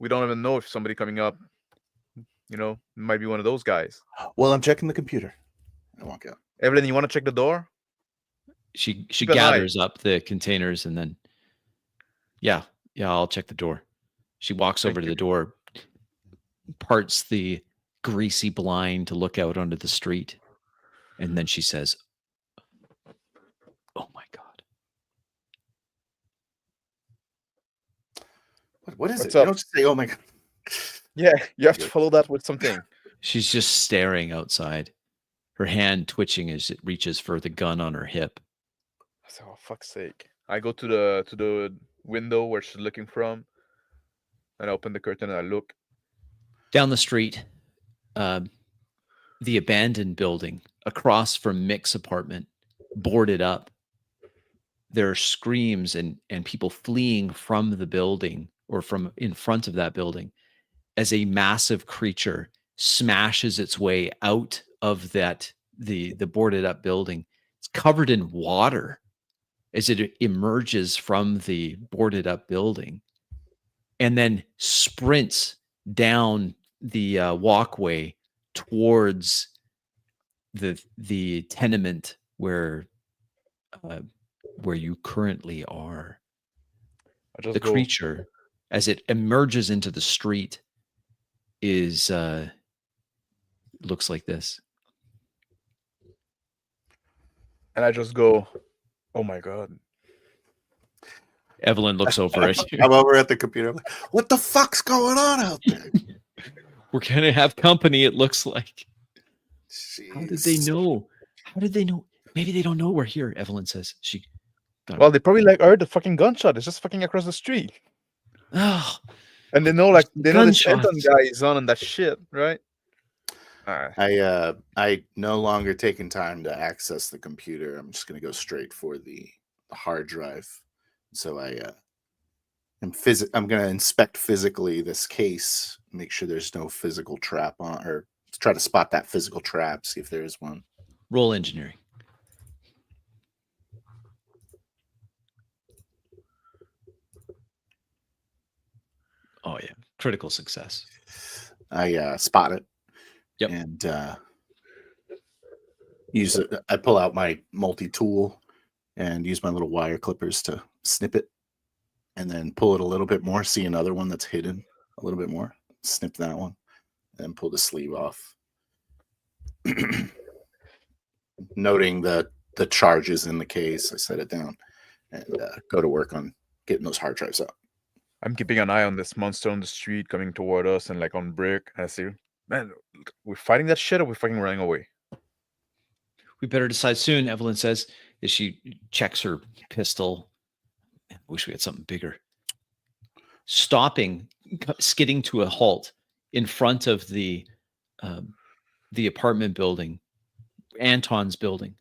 We don't even know if somebody coming up, it might be one of those guys. Well, I'm checking the computer. I walk out. Evelyn, you want to check the door? She gathers up the containers and then, yeah, I'll check the door. She walks over to the door, parts the greasy blind to look out onto the street, and then she says, "Oh my God." What is What's it? up? You don't just say, "Oh my God." Yeah, you have to follow that with something. She's just staring outside, her hand twitching as it reaches for the gun on her hip. Oh, fuck's sake. I go to the window where she's looking from, and I open the curtain and I look. Down the street, the abandoned building across from Mick's apartment, boarded up. There are screams and people fleeing from the building or from in front of that building as a massive creature smashes its way out of the boarded up building. It's covered in water as it emerges from the boarded up building and then sprints down the walkway towards the tenement where you currently are. The creature, as it emerges into the street, is looks like this. And I just go, "Oh my God." Evelyn looks over at you. I'm over at the computer. I'm like, what the fuck's going on out there? We're going to have company, it looks like. Jeez. How did they know? How did they know? Maybe they don't know we're here, Evelyn says. Well, they probably heard the fucking gunshot. It's just fucking across the street. Oh, and they know the Shenton guy is on and that shit, right? I no longer taking time to access the computer. I'm just gonna go straight for the hard drive. So I'm gonna inspect physically this case, make sure there's no physical trap on, or try to spot that physical trap, see if there is one. Roll engineering. Oh yeah, critical success. I spot it. Yep. And I pull out my multi-tool and use my little wire clippers to snip it, and then pull it a little bit more. See another one that's hidden a little bit more. snip that one, and pull the sleeve off. Noting the charges in the case, I set it down and go to work on getting those hard drives out. I'm keeping an eye on this monster on the street coming toward us and like on brick. I see, man, we're fighting that shit or we're fucking running away? We better decide soon, Evelyn says as she checks her pistol. I wish we had something bigger. Stopping, skidding to a halt in front of the apartment building, Anton's building.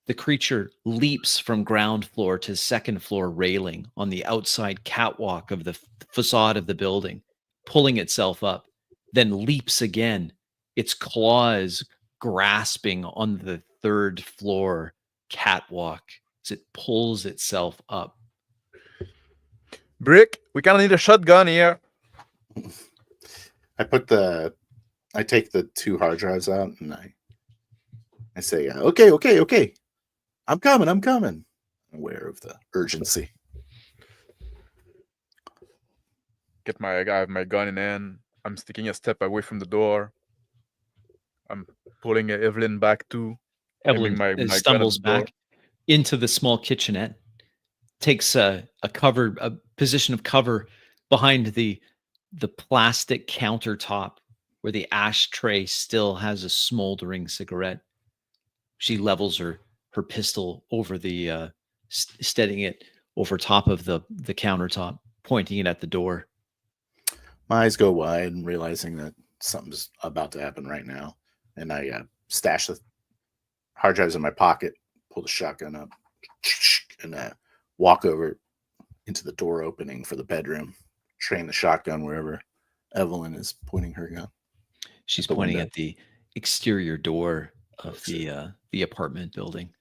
The creature leaps from ground floor to second floor railing on the outside catwalk of the facade of the building, pulling itself up, then leaps again, its claws grasping on the third floor catwalk as it pulls itself up. Brick, we kind of need a shotgun here. I take the 2 hard drives out and I say, okay. I'm coming. Aware of the urgency. I have my gun in hand. I'm sticking a step away from the door. I'm pulling Evelyn back too. Evelyn my stumbles back into the small kitchenette, takes a position of cover behind the plastic countertop where the ashtray still has a smoldering cigarette. She levels her pistol over the steadying it over top of the countertop, pointing it at the door. My eyes go wide and realizing that something's about to happen right now. And I stash the hard drives in my pocket, pull the shotgun up, and walk over into the door opening for the bedroom, train the shotgun wherever Evelyn is pointing her gun. She's pointing at the exterior door of the apartment building.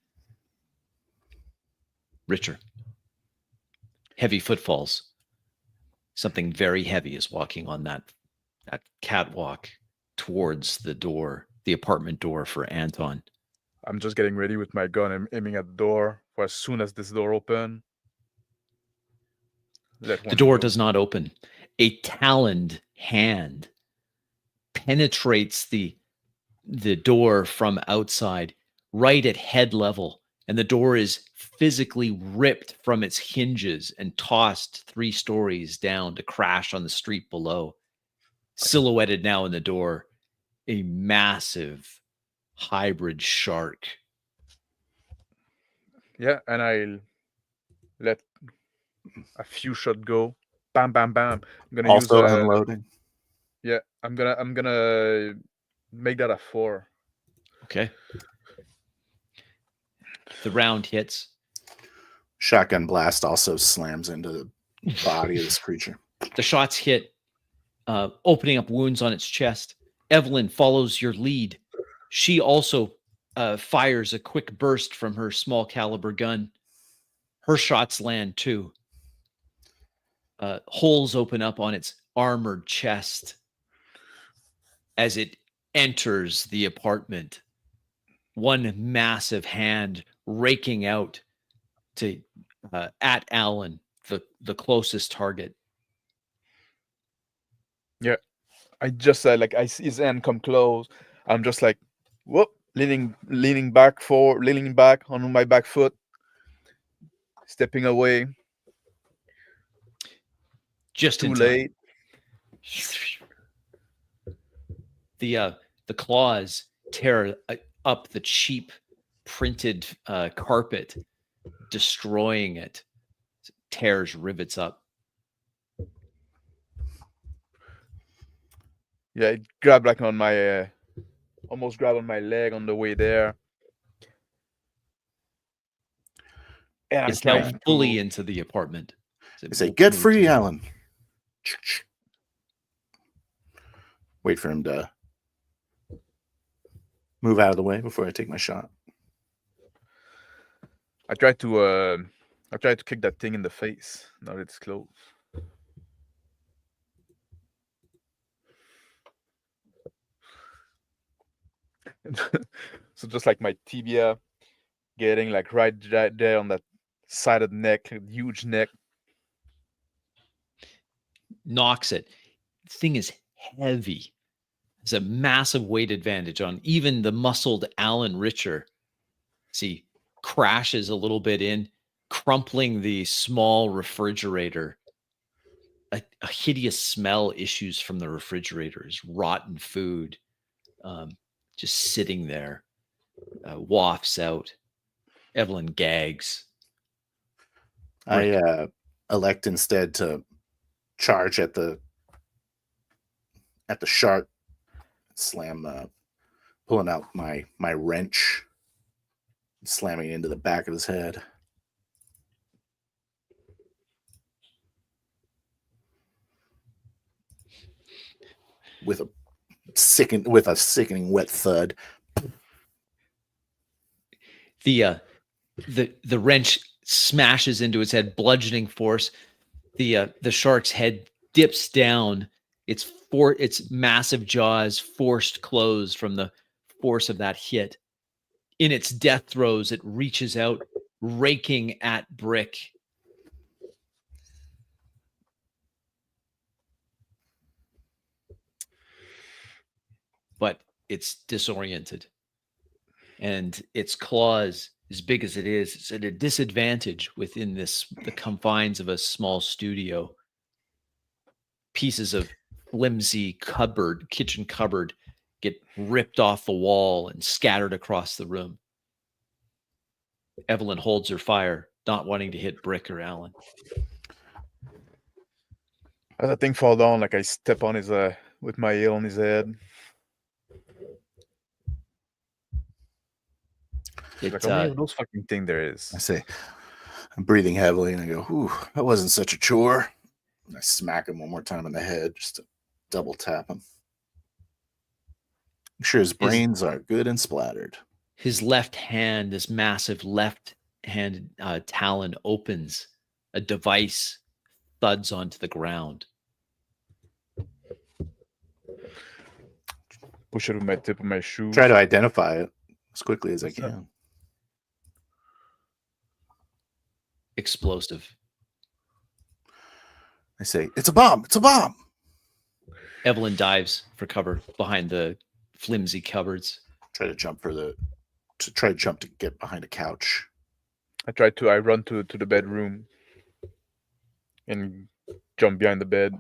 Richard. Heavy footfalls. Something very heavy is walking on that catwalk towards the door, the apartment door for Anton. I'm just getting ready with my gun. I'm aiming at the door for as soon as this door opens. The door does not open. A taloned hand penetrates the door from outside, right at head level, and the door is physically ripped from its hinges and tossed 3 stories down to crash on the street below. Silhouetted now in the door, a massive hybrid shark. Yeah, and I'll let a few shots go. Bam, bam, bam. I'm gonna also unloading. Yeah, I'm gonna make that a 4. Okay. The round hits. Shotgun blast also slams into the body of this creature. The shots hit, opening up wounds on its chest. Evelyn follows your lead. She also fires a quick burst from her small caliber gun. Her shots land too. Holes open up on its armored chest as it enters the apartment. One massive hand raking out to at Alan, the closest target. Yeah, I just I see his hand come close. I'm just like, whoop, leaning back on my back foot, stepping away. Just too in late. The claws tear up the cheap printed carpet, destroying it. Tears rivets up. Yeah, it grabbed like on my almost grabbed on my leg on the way there. And it's now fully into the apartment. They say, "Get free, Alan." Wait for him to move out of the way before I take my shot. I tried to kick that thing in the face. Now that it's close. So just like my tibia getting like right there on that side of the neck, huge neck. Knocks it. The thing is heavy. There's a massive weight advantage on even the muscled Alan Richer. See, crashes a little bit in, crumpling the small refrigerator. A hideous smell issues from the refrigerators, rotten food, just sitting there, wafts out. Evelyn gags. I elect instead to charge at the shark, slam, pulling out my wrench, slamming it into the back of his head. With a sickening wet thud. The wrench smashes into its head, bludgeoning force. The shark's head dips down. Its massive jaws forced closed from the force of that hit. In its death throes, it reaches out, raking at Brick. But it's disoriented. And its claws, as big as it is, it's at a disadvantage within the confines of a small studio. Pieces of flimsy kitchen cupboard get ripped off the wall and scattered across the room. Evelyn holds her fire, not wanting to hit Brick or Alan. As that thing fall down, like I step on his with my heel on his head. Like how many of those fucking things there is? I say, I'm breathing heavily, and I go, "Whew, that wasn't such a chore." And I smack him one more time in the head, just to double tap him. I'm sure his brains are good and splattered. His left hand, this massive left-handed talon, opens. A device thuds onto the ground. Push it with my tip of my shoe. Try to identify it as quickly as I can. Explosive. I say, "It's a bomb! It's a bomb!" Evelyn dives for cover behind the flimsy cupboards. Try to jump to get behind a couch. I run to the bedroom and jump behind the bed.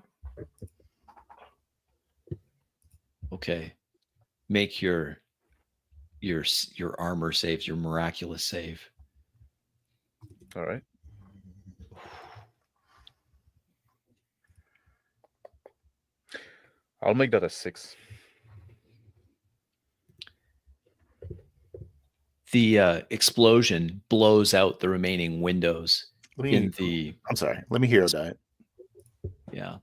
Okay. Make your armor saves, your miraculous save. All right. I'll make that a 6. The explosion blows out the remaining windows I'm sorry. Let me hero die. Yeah.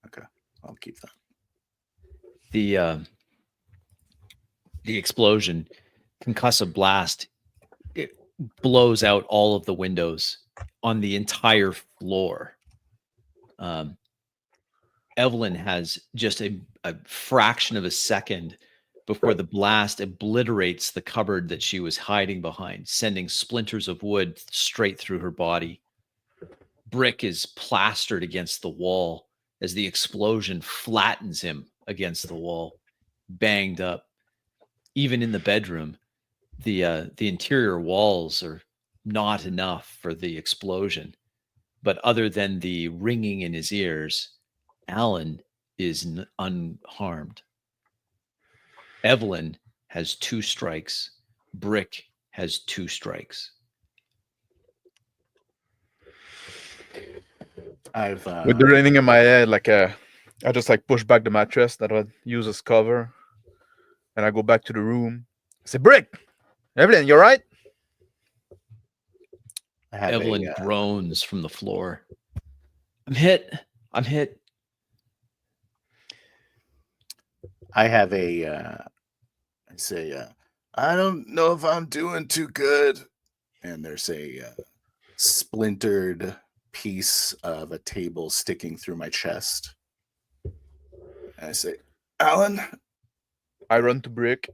Okay. I'll keep that. The explosion, concussive blast, it blows out all of the windows on the entire floor. Evelyn has just a fraction of a second before the blast obliterates the cupboard that she was hiding behind, sending splinters of wood straight through her body. Brick is plastered against the wall as the explosion flattens him against the wall, banged up. Even in the bedroom, the interior walls are not enough for the explosion. But other than the ringing in his ears, Alan is unharmed. Evelyn has 2 strikes. Brick has 2 strikes. With the raining in my head, I just push back the mattress that I use as cover, and I go back to the room. I say, "Brick, Evelyn, you all right?" Evelyn groans from the floor. I'm hit. I have I say, "I don't know if I'm doing too good." And there's a splintered piece of a table sticking through my chest. And I say, "Alan." I run to Brick.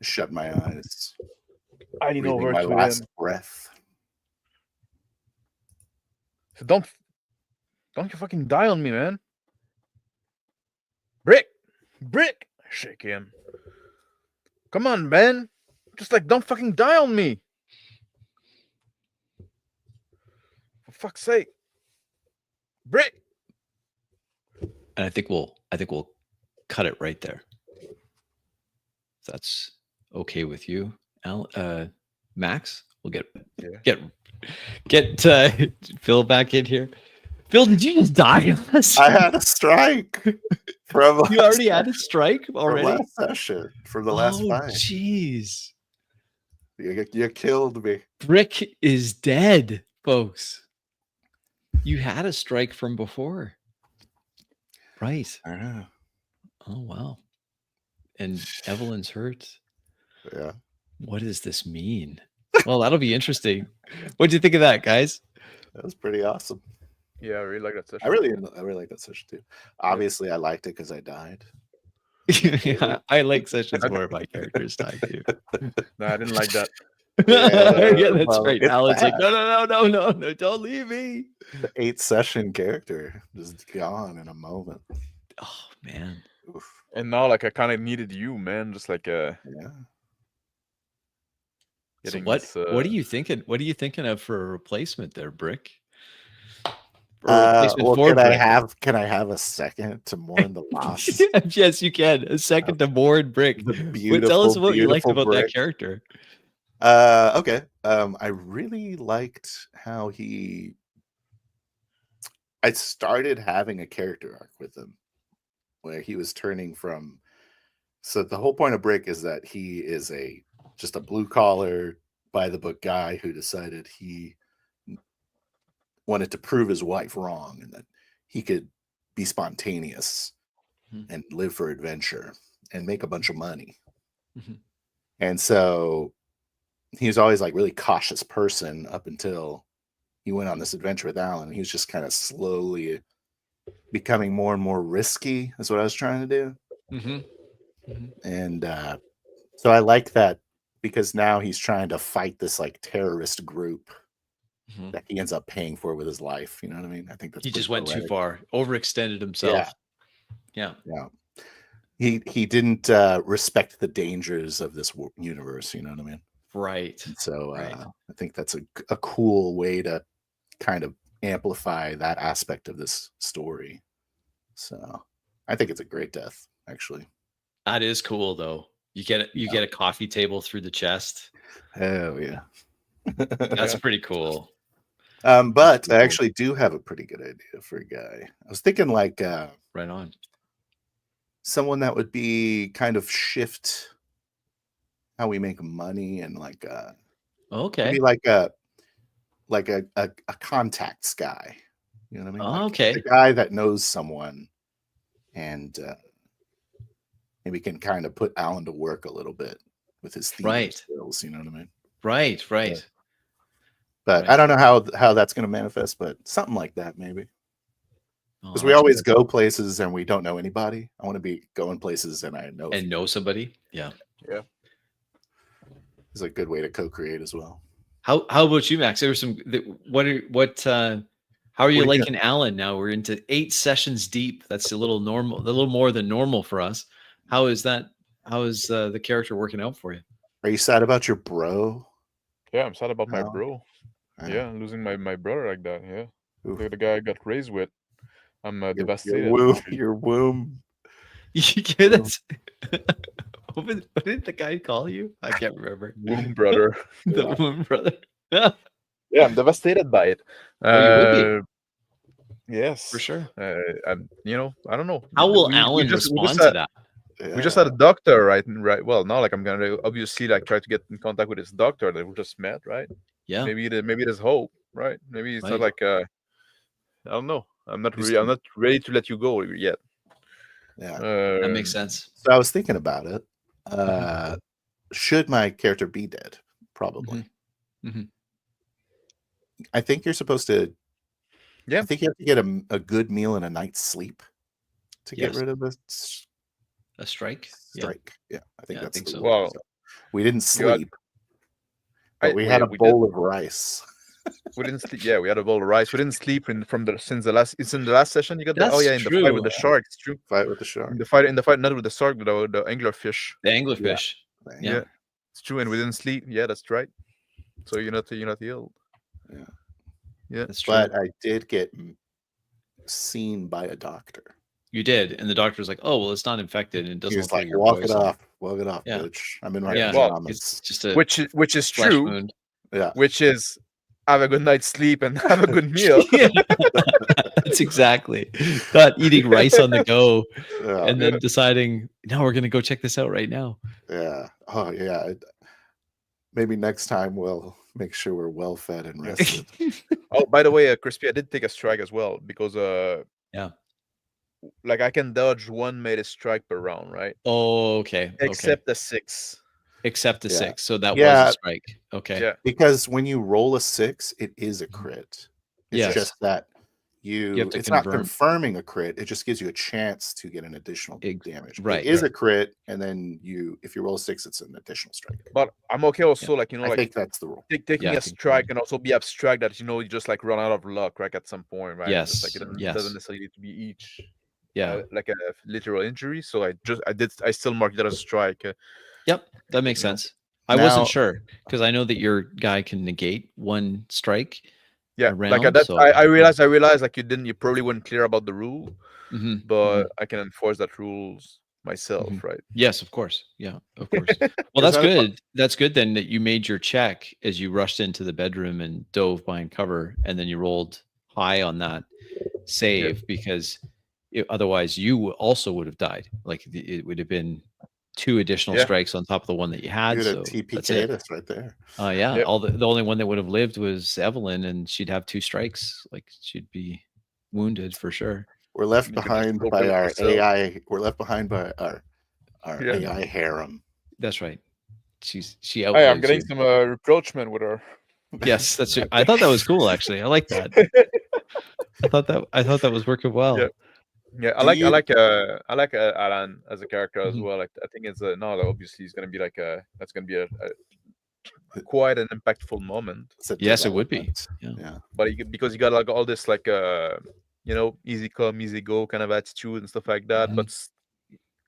Shut my eyes. I lean over my to last him. breath. So don't you fucking die on me, man. Brick! Brick! I shake him. Come on, man. Just like, don't fucking die on me. For fuck's sake. Brick! And I think we'll cut it right there. If that's okay with you, Max. We'll get Phil back in here. Phil, did you just die on us? I had a strike from You already had a strike from already? last session, from the last fight. Jeez. You killed me. Brick is dead, folks. You had a strike from before. Right. Yeah. Oh, wow. And Evelyn's hurt. Yeah. What does this mean? Well, that'll be interesting. What'd you think of that, guys? That was pretty awesome. Yeah, I really like that session. I really like that session too. Obviously, I liked it because I died. Yeah, I like sessions where my characters die too. No, I didn't like that. Yeah, that's well, right. it's Alan's like, bad. no, don't leave me. The 8th session character just gone in a moment. Oh man. Oof. And now, like, I kind of needed you, man. Just like, Yeah. So getting what this, are you thinking? What are you thinking of for a replacement there, Brick? For a replacement Well, for can I have a second to mourn the loss? Yes, you can. A second to mourn Brick. Tell us what you liked about that character. Okay. I really liked how I started having a character arc with him where he was turning from. So the whole point of Brick is that he is just a blue collar, by the book guy who decided he wanted to prove his wife wrong and that he could be spontaneous and live for adventure and make a bunch of money. Mm-hmm. And so he was always like really cautious person up until he went on this adventure with Alan. He was just kind of slowly becoming more and more risky is what I was trying to do. Mm-hmm. And so I like that because now he's trying to fight this like terrorist group that he ends up paying for with his life. You know what I mean? I think that's he just went too far, overextended himself. Yeah. He didn't respect the dangers of this universe. You know what I mean? Right. And so I think that's a cool way to kind of amplify that aspect of this story. So I think it's a great death, actually. That is cool, though. You get a coffee table through the chest. Oh yeah, that's pretty cool. But I actually do have a pretty good idea for a guy. I was thinking like right on, someone that would be kind of shift how we make money and like maybe like a contacts guy. You know what I mean? Like okay, a guy that knows someone and maybe can kind of put Alan to work a little bit with his thieving skills. You know what I mean? Right. Yeah. But I don't know how that's going to manifest, but something like that maybe. Because we always go places and we don't know anybody. I want to be going places and I know somebody. Yeah. It's a good way to co-create as well. How about you, Max? There were some. How are you liking Alan now? We're into 8 sessions deep. That's a little more than normal for us. How is that? How is the character working out for you? Are you sad about your bro? Yeah, I'm sad about my bro. Yeah, losing my brother like that. Yeah, the guy I got raised with. I'm devastated. Your womb. You get it? What did the guy call you? I can't remember. Womb brother. The womb brother. Yeah, I'm devastated by it. You will be. Yes, for sure. I don't know. How will Alan respond to that? We just had a doctor, right? Well, now like I'm gonna obviously like try to get in contact with his doctor that we just met, right? Yeah. Maybe there's hope, right? Maybe it's not like I don't know. I'm not ready to let you go yet. Yeah, that makes sense. So I was thinking about it. Should my character be dead? Probably. I think you're supposed to. Yeah. I think you have to get a good meal and a night's sleep to get rid of this. A strike? Yeah, I think so. Wow. We didn't sleep, but we had a bowl of rice. We didn't sleep. Yeah, we had a bowl of rice. We didn't sleep since the last. It's in the last session. You got the That's in the fight with true. the shark. It's true. Fight with the shark. In the fight, not with the shark, but the anglerfish. The anglerfish. Yeah. It's true, and we didn't sleep. Yeah, that's right. So you're not ill. Yeah, that's true. But I did get seen by a doctor. You did, and the doctor was like, "Oh, well, it's not infected, and it doesn't He was look like like, you're walk it poisoned." off, Yeah. bitch. I'm in my Yeah, pajamas. it's just a which is flesh true. wound. Yeah. Which is have a good night's sleep and have a good meal. Yeah. That's exactly not eating rice on the go and then deciding, no, we're going to go check this out right now. Yeah. Oh, yeah. Maybe next time we'll make sure we're well fed and rested. Oh, by the way, Crispy, I did take a strike as well because yeah, like I can dodge one melee strike per round, right? Oh, okay. Except the 6. Except the 6. So that was a strike. Okay. Yeah. Because when you roll a 6, it is a crit. It's just that it's not confirming a crit. It just gives you a chance to get an additional damage. Right. It is a crit, and then if you roll a 6, it's an additional strike. But I'm okay also, like, I think that's the rule. Taking a strike can also be abstract that, you just like run out of luck, right, at some point, right? Yes. Just, like, it doesn't necessarily need to be each like a literal injury. So I still mark that as a strike. Yep, that makes sense. I wasn't sure because I know that your guy can negate one strike. Yeah, around, like I realized like you probably weren't clear about the rule, but I can enforce that rules myself, right? Yes, of course. Yeah, of course. Well, that's good. That's good then that you made your check as you rushed into the bedroom and dove behind cover, and then you rolled high on that save because otherwise you also would have died. Like it would have been 2 additional strikes on top of the one that you had. You so had a TPK that's right there. Yeah. All the only one that would have lived was Evelyn, and she'd have 2 strikes. Like she'd be wounded for sure. We're left behind by our AI. We're left behind by our AI harem. That's right. She Hey, I'm getting some reproachment with her. Yes, that's it. I thought that was cool. Actually, I like that. I thought that was working well. Yeah, I like Alan as a character as well. Like, I think it's obviously he's gonna be like that's gonna be a quite an impactful moment. Yes, it would be. Yeah. But because you got like all this like easy come, easy go kind of attitude and stuff like that. But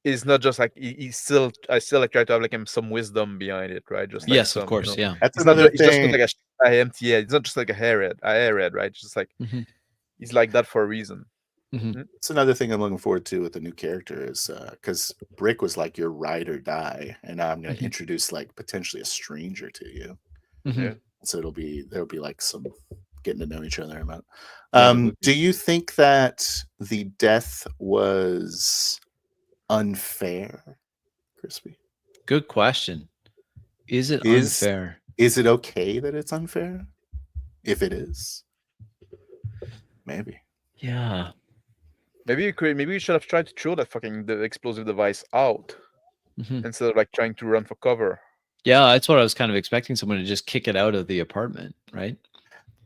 it's not just like I still like try to have like some wisdom behind it, right? Just like of course, yeah. That's another thing. It's just not like a empty head. It's not just like a hairhead, right? It's just like he's like that for a reason. It's another thing I'm looking forward to with the new character is because Brick was like your ride or die, and now I'm going to introduce like potentially a stranger to you. So there'll be like some getting to know each other about. Do you think that the death was unfair, Crispy? Good question. Is it unfair? Is it okay that it's unfair? If it is, maybe. Yeah. Maybe you should have tried to throw the explosive device out instead of like trying to run for cover. Yeah, that's what I was kind of expecting, someone to just kick it out of the apartment, right?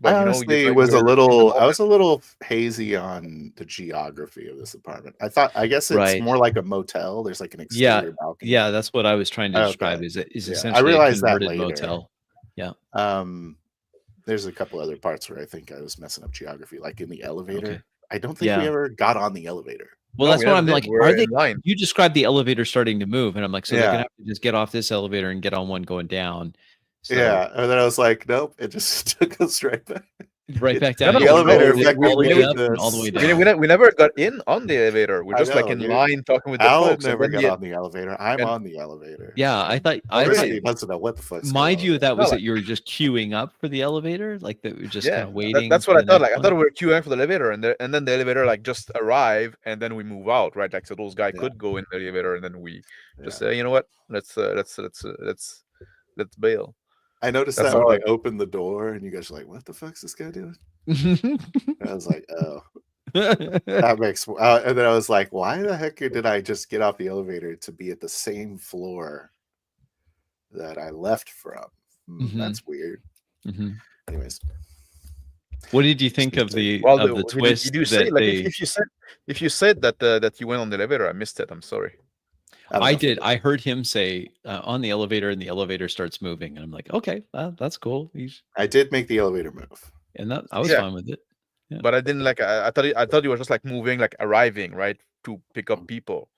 But I honestly was a little hazy on the geography of this apartment. I guess it's more like a motel. There's like an exterior balcony. Yeah, that's what I was trying to describe. Is essentially I realized a converted that later. motel. Yeah. There's a couple other parts where I think I was messing up geography, like in the elevator. Okay. I don't think we ever got on the elevator. Well, that's what I'm like. Are they? You described the elevator starting to move, and I'm like, so they're gonna have to just get off this elevator and get on one going down. So, and then I was like, nope, it just took us right back. Right back down. The elevator all the way up and all the way down. We never got in on the elevator. We're just like in line talking with the folks. Never got on the elevator. I'm on the elevator. Yeah, I thought doesn't know what the fuck. My view of that was that you were just queuing up for the elevator, like that we were just kind of waiting. That's what I thought. Like I thought we were queuing for the elevator, and then the elevator like just arrive, and then we move out, right? Like so those guys could go in the elevator, and then we just say, you know what? Let's bail. I noticed that when I opened the door, and you guys were like, "What the fuck's this guy doing?" I was like, "Oh, that makes." And then I was like, "Why the heck did I just get off the elevator to be at the same floor that I left from?" That's weird. Anyways, what did you think of the twist? If you said that you went on the elevator, I missed it. I'm sorry. I did. I heard him say on the elevator, and the elevator starts moving, and I'm like, okay, that's cool. I did make the elevator move, And that I was Yeah. fine with it. Yeah. But I didn't like. I thought it was just like moving, like arriving, right, to pick up people.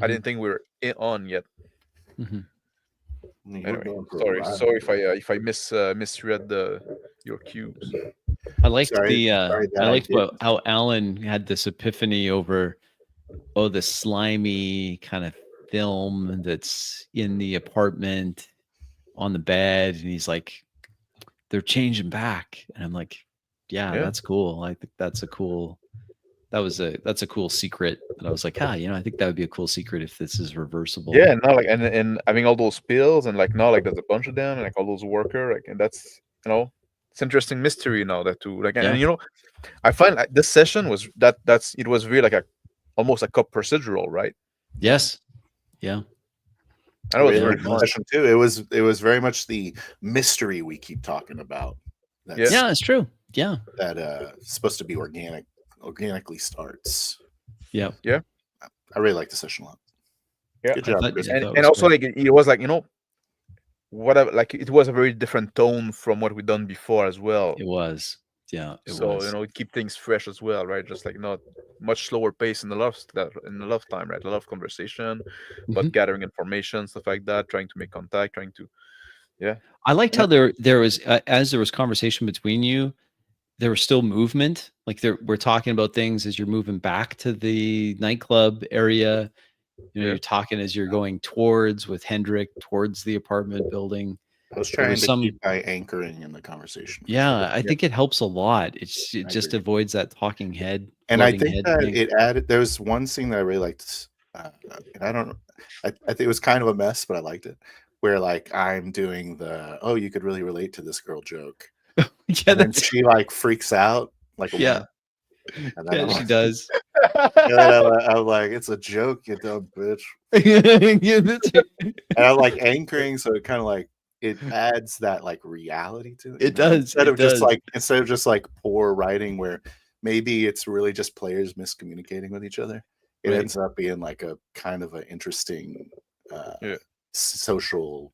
I didn't think we were on yet. Mhm. Anyway, sorry if I misread your cues. I liked Sorry how Alan had this epiphany over the slimy kind of film that's in the apartment on the bed, and he's like, they're changing back, and I'm like, yeah. That's cool. I think that's a cool secret that I was like, I think that would be a cool secret if this is reversible. Yeah, and now like and having all those pills, and like now like there's a bunch of them, and like all those worker, like, and that's it's interesting mystery now that too, like, and I find like this session was it was really like almost a cop procedural, right? Yes. Yeah. I know it was very fun. Session too. It was very much the mystery we keep talking about. Yeah, it's true. Yeah. That supposed to be organically starts. Yeah. Yeah. I really like the session a lot. Yeah. Good job. And also like it was like, whatever, like it was a very different tone from what we've done before as well. It was. Yeah. So it keep things fresh as well, right? Just like not much slower pace in the love time, right? A lot of conversation, but gathering information, stuff like that, trying to make contact, trying to I liked how there was as there was conversation between you, there was still movement. Like we're talking about things as you're moving back to the nightclub area. You're talking as you're going with Hendrik towards the apartment building. I was trying to keep my anchoring in the conversation. Yeah, I think it helps a lot. It just avoids that talking head. And I think that it added. There was one scene that I really liked, and I don't know. I think it was kind of a mess, but I liked it. Where like I'm doing you could really relate to this girl joke. Yeah, and she like freaks out like a woman. And then she does. And I'm like, it's a joke, you dumb bitch. And I'm like anchoring, so it kind of like it adds that like reality to it. It does. Instead of just like poor writing where maybe it's really just players miscommunicating with each other. It ends up being like a kind of an interesting social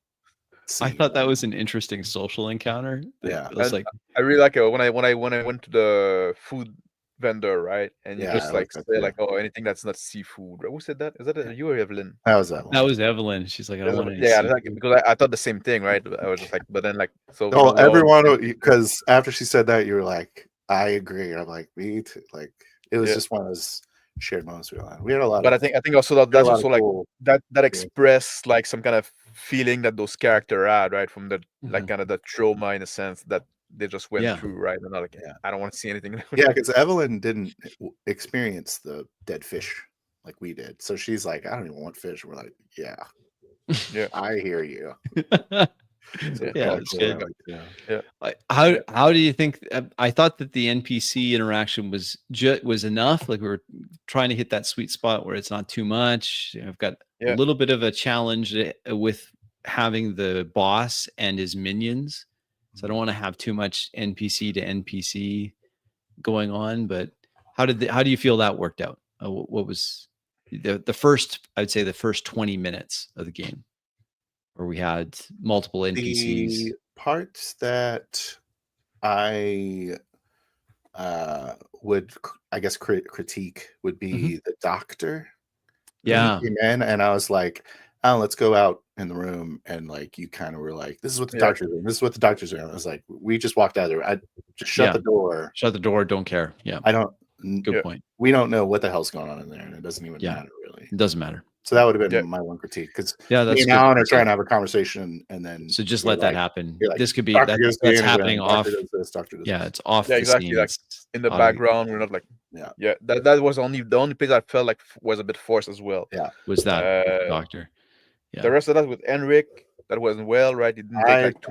scene. I thought that was an interesting social encounter. Yeah, it was like I really like it when I went to the food vendor, right? And you just like say like, oh, anything that's not seafood. Who said that? Is that you or Evelyn? That was Evelyn. That was Evelyn. She's like, I don't want any seafood. Because I thought the same thing, right? I was just like, but then like so. Oh, everyone, because after she said that, you were like, I agree. I'm like, me too. Like it was just one of those shared moments we had a lot. But I think also that's also like cool. that expressed like some kind of feeling that those characters had, right, from the like kind of the trauma in a sense that they just went through, right? And like, I don't want to see anything. Yeah, because Evelyn didn't experience the dead fish like we did, so she's like, I don't even want fish. We're like, yeah, I hear you. So it's good. How do you think? I thought that the NPC interaction was enough. Like we were trying to hit that sweet spot where it's not too much. I've got a little bit of a challenge with having the boss and his minions, so I don't want to have too much NPC to NPC going on. But how do you feel that worked out? What was the first? I'd say the first 20 minutes of the game, where we had multiple NPCs. The parts that I would, I guess, critique would be the doctor. Yeah. He came in and I was like, oh, let's go out in the room. And like, you kind of were like, this is what the doctor's doing. This is what the doctor's doing. I was like, we just walked out of there. I just shut the door. Shut the door. Don't care. Yeah. I don't. Good point. We don't know what the hell's going on in there. And it doesn't even matter, really. It doesn't matter. So that would have been my one critique, because me and Alan are trying to have a conversation, and then so just let that happen. Like, this could be that's happening off. It's off. Yeah, exactly. Like in the background, we're not like That was the only place I felt like was a bit forced as well. Yeah, was that doctor? Yeah. The rest of that with Henrik, that wasn't well, right?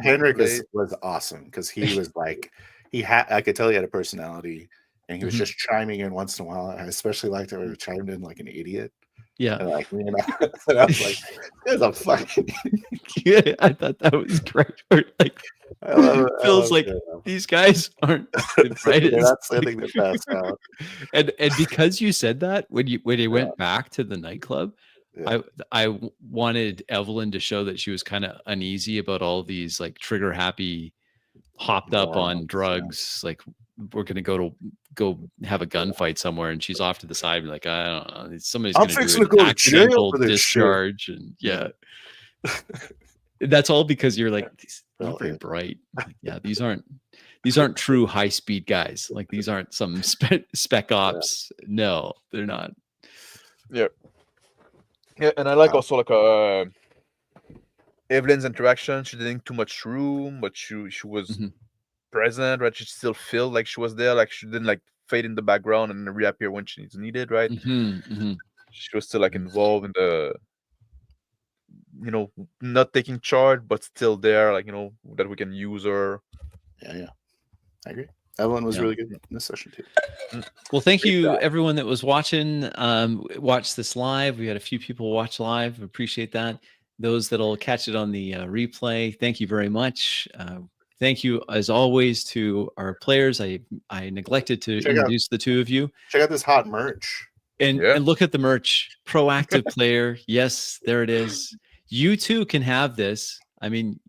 Henrik was awesome because he was like I could tell he had a personality, and he was just chiming in once in a while. I especially liked it when he chimed in like an idiot. Yeah, and like and I was like, "There's a fucking." I thought that was great. Like, feels like these guys aren't the brightest. They're not sending the best out. And because you said that when he went back to the nightclub, Yeah. I wanted Evelyn to show that she was kind of uneasy about all these like trigger happy, hopped up Morons, on yeah. drugs. Like we're gonna go have a gunfight somewhere, and she's off to the side, like I don't know, somebody's I'm gonna do fixing an to go to jail accidental for this shit. discharge, and yeah. That's all because you're like Yeah. not very bright. Like, yeah, these aren't true high speed guys. Like these aren't some spec ops. No, they're not. Yeah, and I like also like Evelyn's interaction. She didn't too much room, but she was Mhm. present, right? She still felt like she was there, like she didn't like fade in the background and then reappear when she's needed, right? Mhm, mhm. She was still like involved in the, not taking charge, but still there, like that we can use her. Yeah. I agree. Evelyn was Yeah. really good in this session too. Well, thank Great you job. everyone that was watching. Watch this live. We had a few people watch live. Appreciate that. Those that'll catch it on the replay, thank you very much. Thank you as always to our players. I neglected to introduce the two of you. Check out this hot merch. And look at the merch. Proactive player. Yes, there it is. You too can have this. I mean,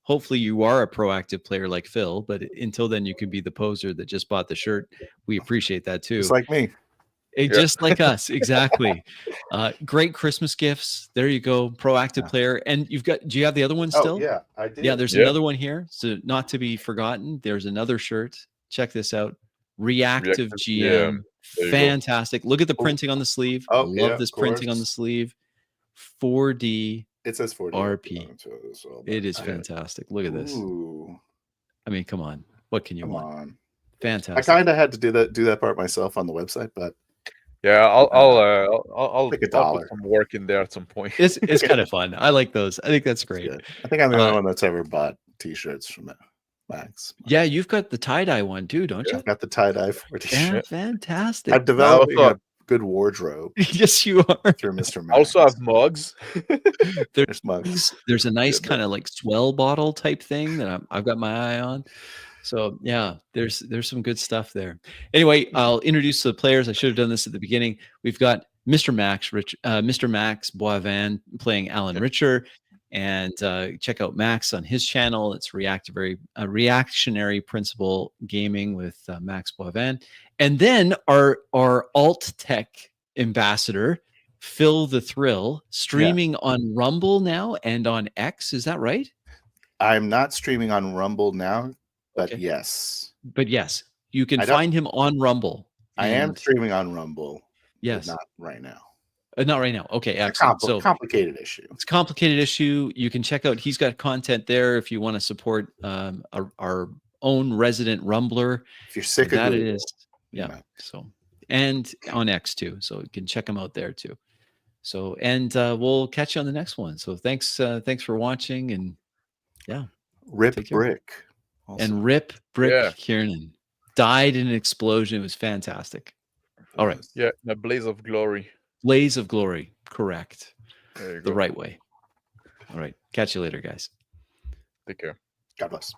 hopefully you are a proactive player like Phil, but until then you can be the poser that just bought the shirt. We appreciate that too. Just like me. Just like us. Exactly. Great Christmas gifts. There you go. Proactive player. And do you have the other one still? Oh, yeah, I did. Yeah, there's another one here. So not to be forgotten. There's another shirt. Check this out. Reactive GM. Fantastic. Look at the printing on the sleeve. Oh, Love this printing on the sleeve. 4D. It says 4D RP. Well, it is fantastic. Look at this. Ooh. I mean, come on. What can you want? On. Fantastic. I kind of had to do that part myself on the website, but yeah, I'll pick put some work in there at some point. It's kind of fun. I like those. I think that's great. I think I'm the only one that's ever bought t-shirts from Max. Yeah, you've got the tie-dye one too, don't you? I've got the tie-dye 4D. Yeah, fantastic. I've developed a good wardrobe. Yes, you are. Through Mr. Max. I also have mugs. There's mugs. There's a nice kind of like swell bottle type thing that I've got my eye on. So yeah, there's some good stuff there. Anyway, I'll introduce the players. I should have done this at the beginning. We've got Mr. Max Boivin playing Alan Richer, and check out Max on his channel. It's Reactionary Principle Gaming with Max Boivin, and then our alt tech ambassador Phil the Thrill, streaming on Rumble now and on X. Is that right? I'm not streaming on Rumble now. But yes. But yes, you can find him on Rumble. I am streaming on Rumble. Yes. Not right now. Not right now. Okay, excellent. So complicated issue. It's a complicated issue. You can check out, he's got content there if you want to support our own resident Rumbler. If you're sick of that, Google, it is. Yeah. So, and on X too. So you can check them out there too. So, and we'll catch you on the next one. So thanks for watching, and Rip Brick. Also. And Rip Brick Kiernan died in an explosion. It was fantastic. All right. Yeah, a blaze of glory. Blaze of glory. Correct. There you the go. right way. All right. Catch you later, guys. Take care. God bless.